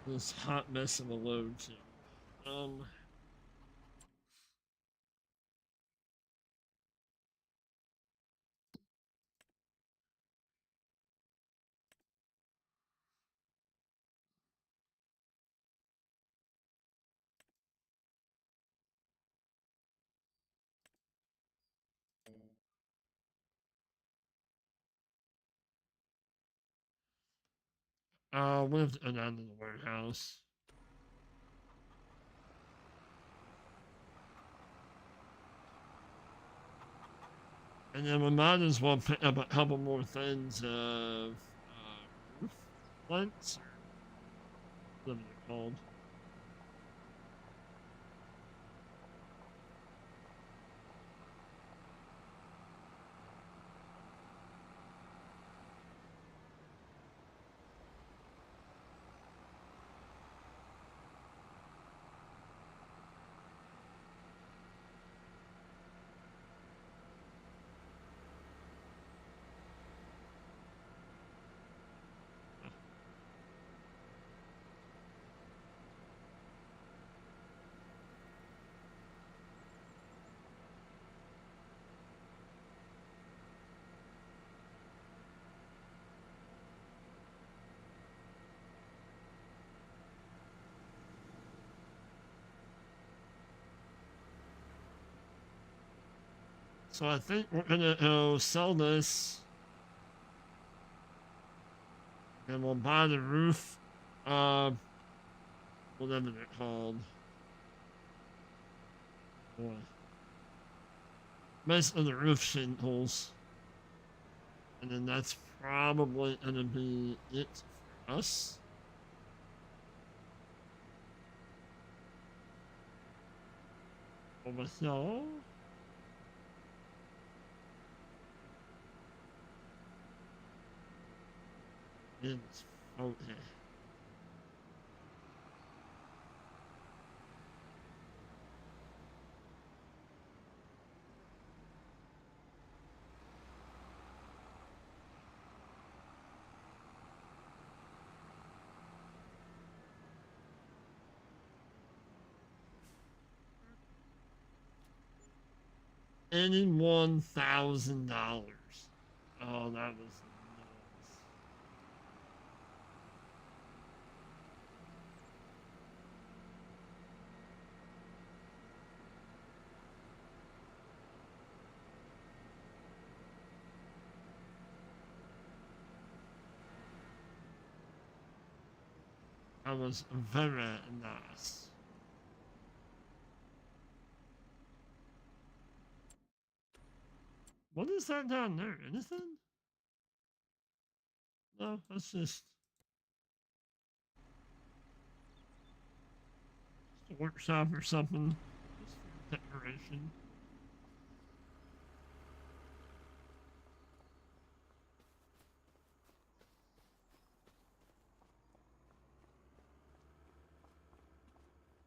this hot mess of a load to? We have to go down to the warehouse. And then we might as well pick up a couple more things of roof planks, or whatever they're called. So I think we're gonna go sell this, and we'll buy the roof, uh, whatever they're called. Boy. Basically the roof shingles. And then that's probably gonna be it for us. Over here. It's okay. $81,000. Oh, that was nuts. That was very nice. What is that down there? Anything? No, that's just a workshop or something. Just for decoration.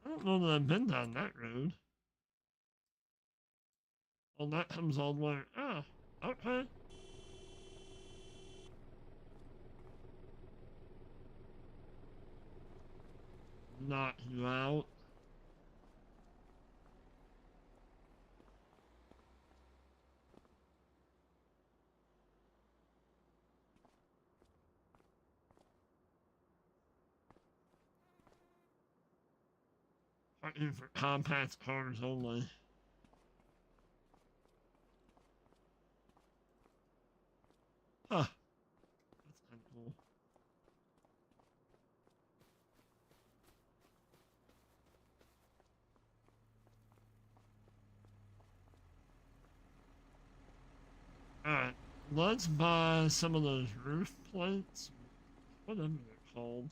I don't know that I've been down that road. Oh, that comes all the way. Ah, okay. Knock you out. Parking for compact cars only. Huh. That's kind of cool. Alright. Let's buy some of those roof plates. Whatever they're called.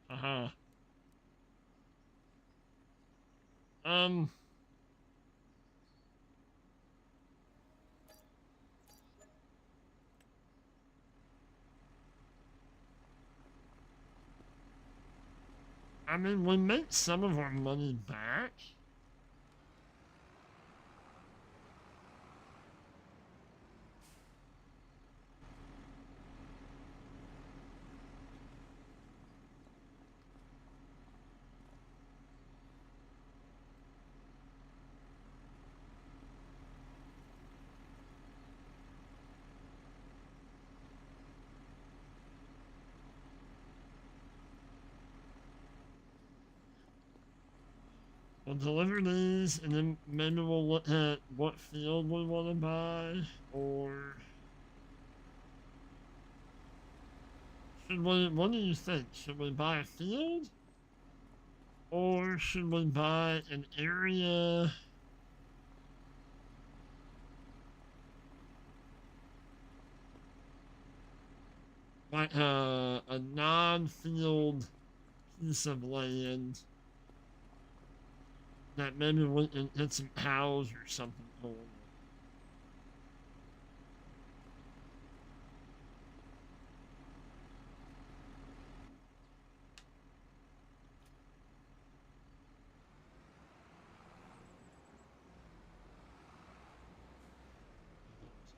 Uh-huh. Um, I mean, we make some of our money back. We'll deliver these, and then maybe we'll look at what field we want to buy, or should we? What do you think? Should we buy a field, or should we buy an area? Like a non-field piece of land that maybe we can get some cows or something on.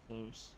Close.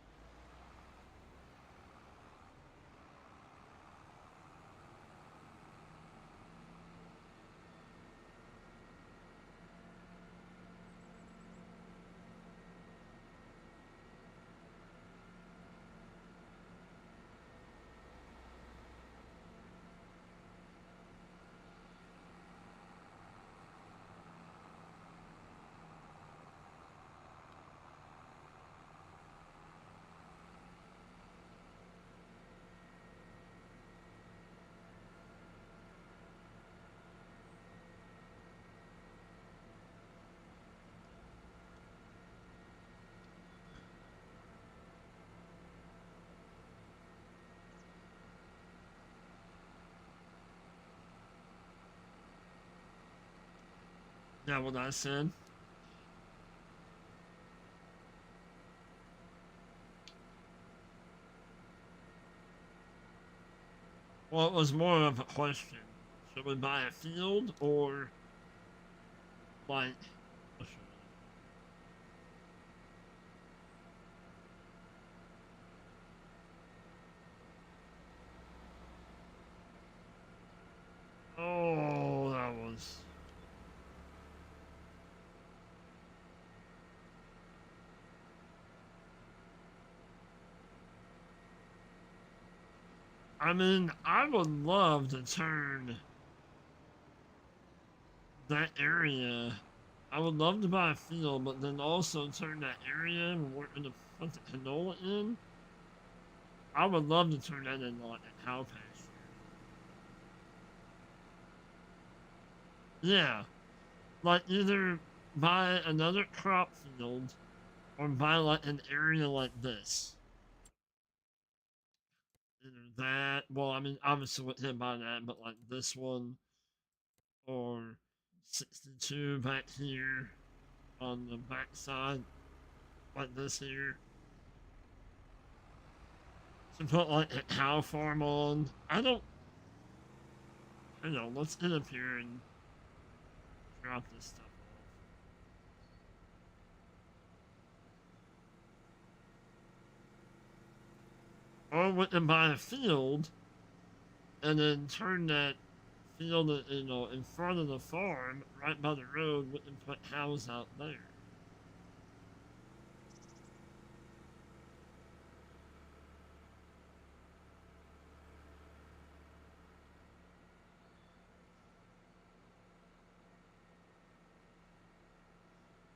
Yeah, what I said. Well, it was more of a question. Should we buy a field or like? I mean, I would love to turn that area. I would love to buy a field, but then also turn that area where we're going to put the canola in. I would love to turn that into like a cow pasture. Yeah, like either buy another crop field or buy like an area like this. Either that, well, I mean, obviously we can't buy that, but like this one or 62 back here on the back side, like this here. To put like a cow farm on. I know, let's end up here and drop this stuff off. Or we can buy a field and then turn that field, in front of the farm, right by the road, we can put cows out there.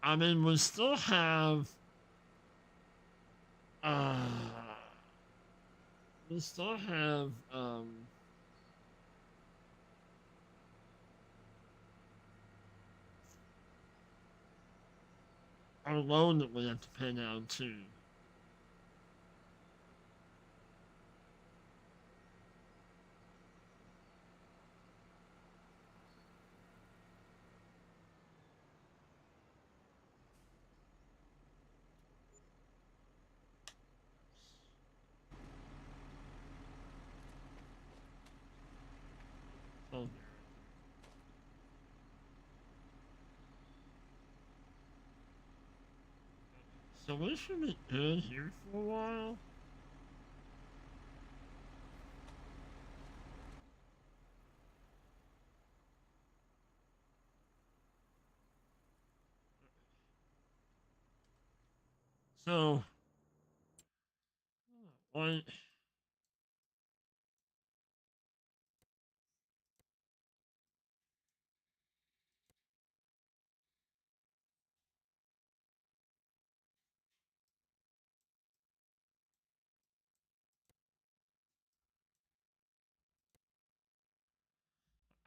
I mean, uh, we still have, our loan that we have to pay now too. So, so we should be good here for a while. So, like,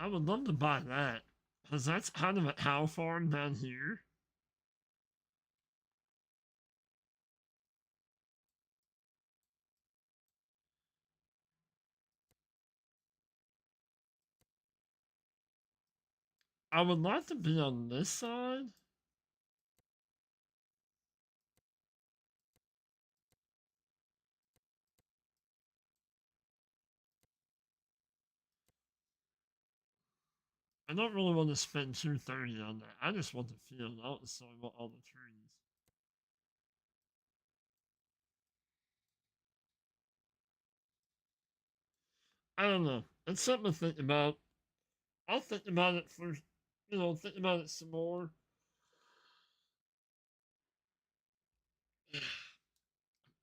I would love to buy that. Because that's kind of a cow farm down here. I would like to be on this side. I don't really want to spend 230 on that. I just want the field. I don't necessarily want all the trees. I don't know. It's something to think about. I'll think about it for, think about it some more.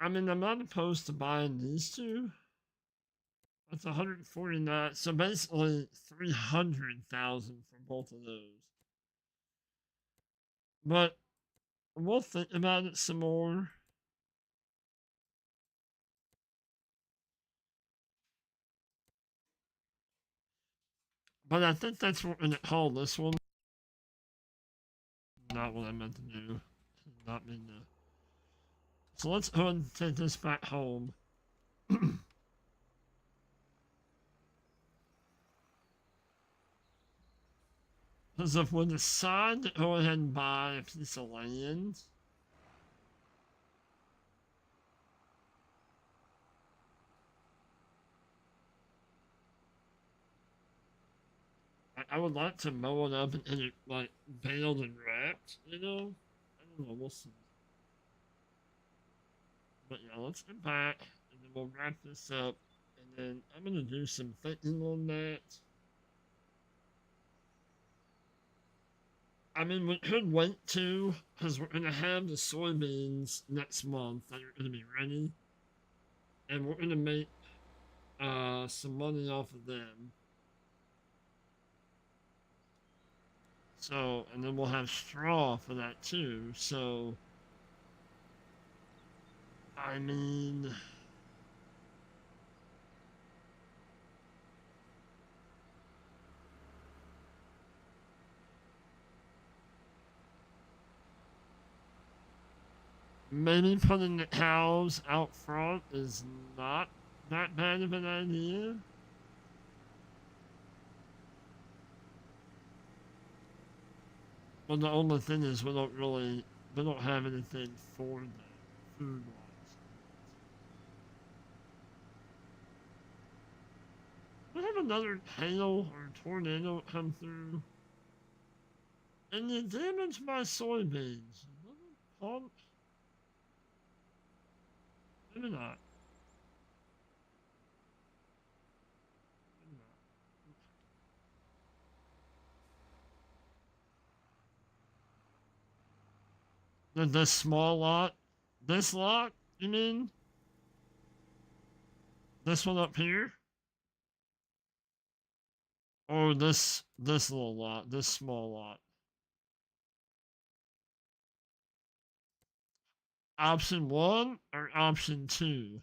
I mean, I'm not opposed to buying these two. That's 149. So basically 300,000 for both of those. But we'll think about it some more. But I think that's what we're going to call this one. Not what I meant to do. Not mean to. So let's go and take this back home. Because if we decide to go ahead and buy a piece of land, I would like to mow it up and it like baled and wrapped, I don't know, we'll see. But yeah, let's get back and then we'll wrap this up and then I'm gonna do some thinking on that. I mean, we could wait too, because we're gonna have the soybeans next month that are gonna be ready, and we're gonna make some money off of them. So, and then we'll have straw for that too. So, I mean, maybe putting the cows out front is not that bad of an idea. Well, the only thing is we don't have anything for them food wise. We have another hail or tornado come through, and it damaged my soybeans. Another pump? Maybe not. Maybe not. This small lot? This lot? You mean? This one up here? Or this little lot, this small lot? Option one or option two?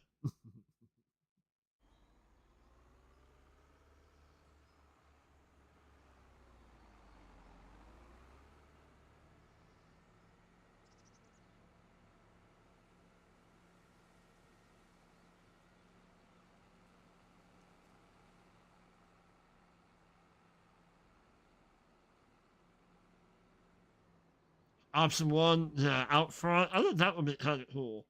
Option one, yeah, out front. I think that would be kind of cool.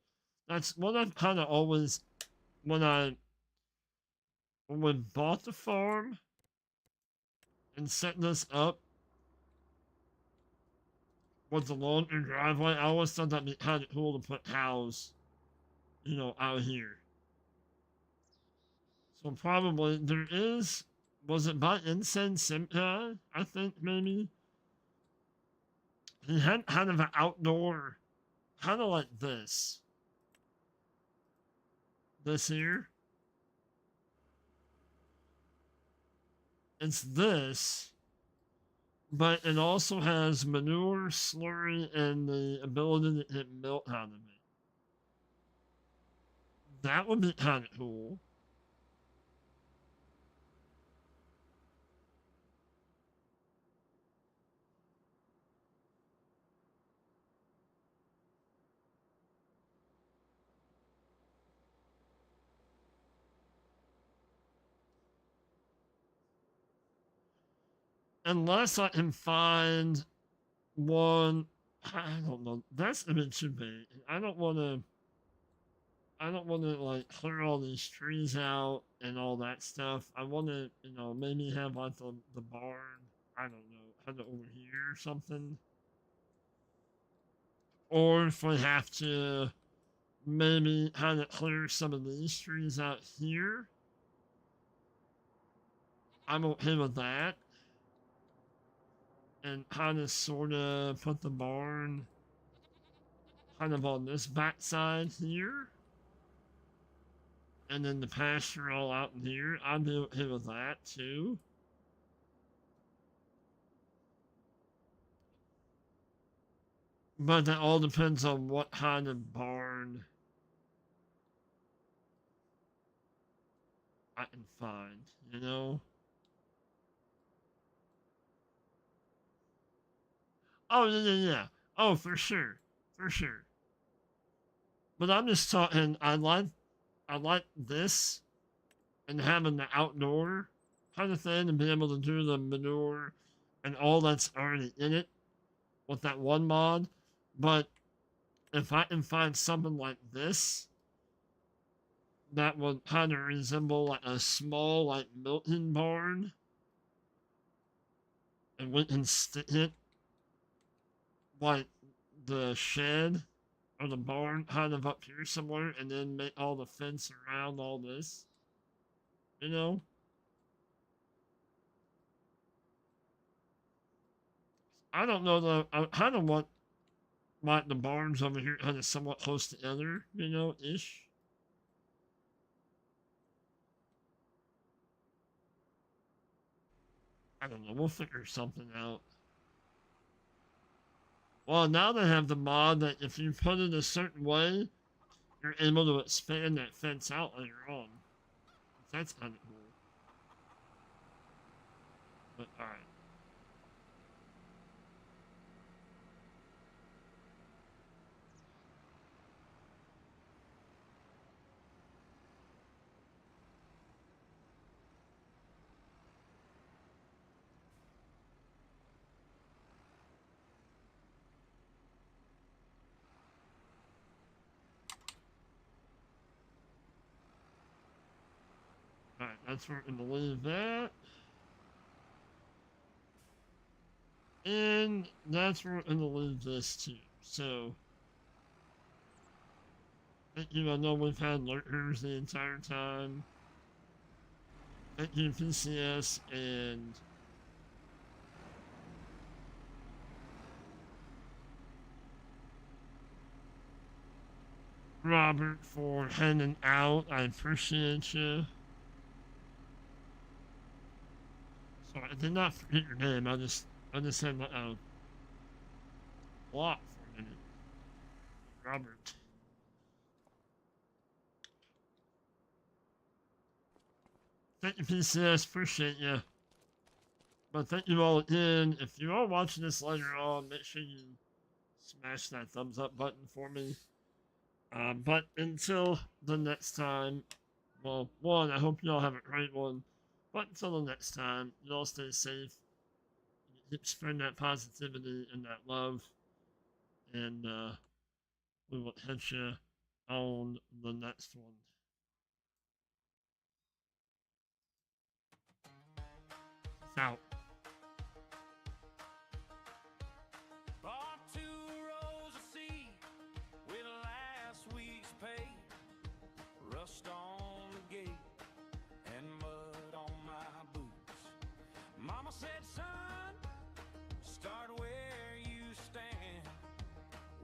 That's what I've kind of always, when we bought the farm and set this up with the lawn and driveway, I always thought that'd be kind of cool to put cows, out here. So probably there is, was it by Incense Simca? I think maybe. He had kind of an outdoor, kind of like this. This here. It's this, but it also has manure, slurry, and the ability to get milk out of it. That would be kind of cool. Unless I can find one, I don't know. That's a bit too big. I don't want to like clear all these trees out and all that stuff. I want to, maybe have like the barn. I don't know, kind of over here or something. Or if we have to maybe kind of clear some of these trees out here, I'm okay with that. And kind of sort of put the barn kind of on this backside here. And then the pasture all out in here. I'd be okay with that too. But that all depends on what kind of barn I can find. Oh, yeah, yeah, yeah. Oh, for sure. For sure. But I'm just talking, I like this and having the outdoor kind of thing and being able to do the manure and all that's already in it with that one mod. But if I can find something like this that would kind of resemble like a small like milking barn and we can stick it like the shed or the barn kind of up here somewhere and then make all the fence around all this, you know? I don't know though. I kind of want like the barns over here kind of somewhat close together, ish. I don't know. We'll figure something out. Well, now they have the mod that if you put it a certain way, you're able to expand that fence out later on. That's kind of cool. But alright. Alright, that's where we're gonna leave that. And that's where we're gonna leave this too. So, thank you. I know we've had lurkers the entire time. Thank you, PCS, and Robert for hanging out. I appreciate you. Sorry, I did not forget your name. I just had a block for a minute. Robert. Thank you, PCS. Appreciate you. But thank you all again. If you are watching this later on, make sure you smash that thumbs up button for me. But until the next time, well, one, I hope you all have a great one. But until the next time, you all stay safe. Keep spreading that positivity and that love. And we will catch you on the next one. Peace out. Bought 2 rows of seed with last week's pay. Rust on the gate and mud on my boots. Mama said, son, start where you stand.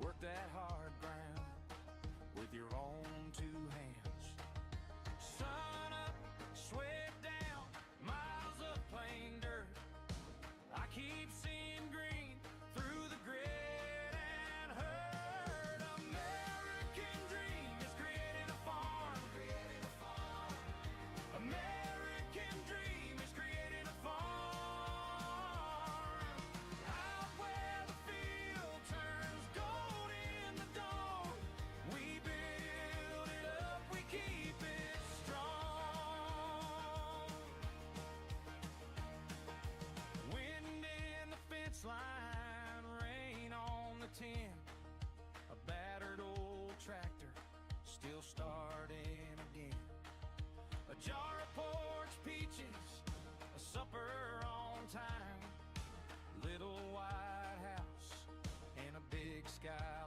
Work that hard ground with your own 2 hands. Sun up, sweat down, miles of plain dirt. I keep seeing green through the grit and hurt. American dream is creating a farm. American dream is creating a farm. Out where the field turns gold in the dawn. We build it up, we keep it strong. Wind in the fence line, rain on the tin. A battered old tractor, still starting again. A jar of porch peaches, a supper on time. Little white house and a big sky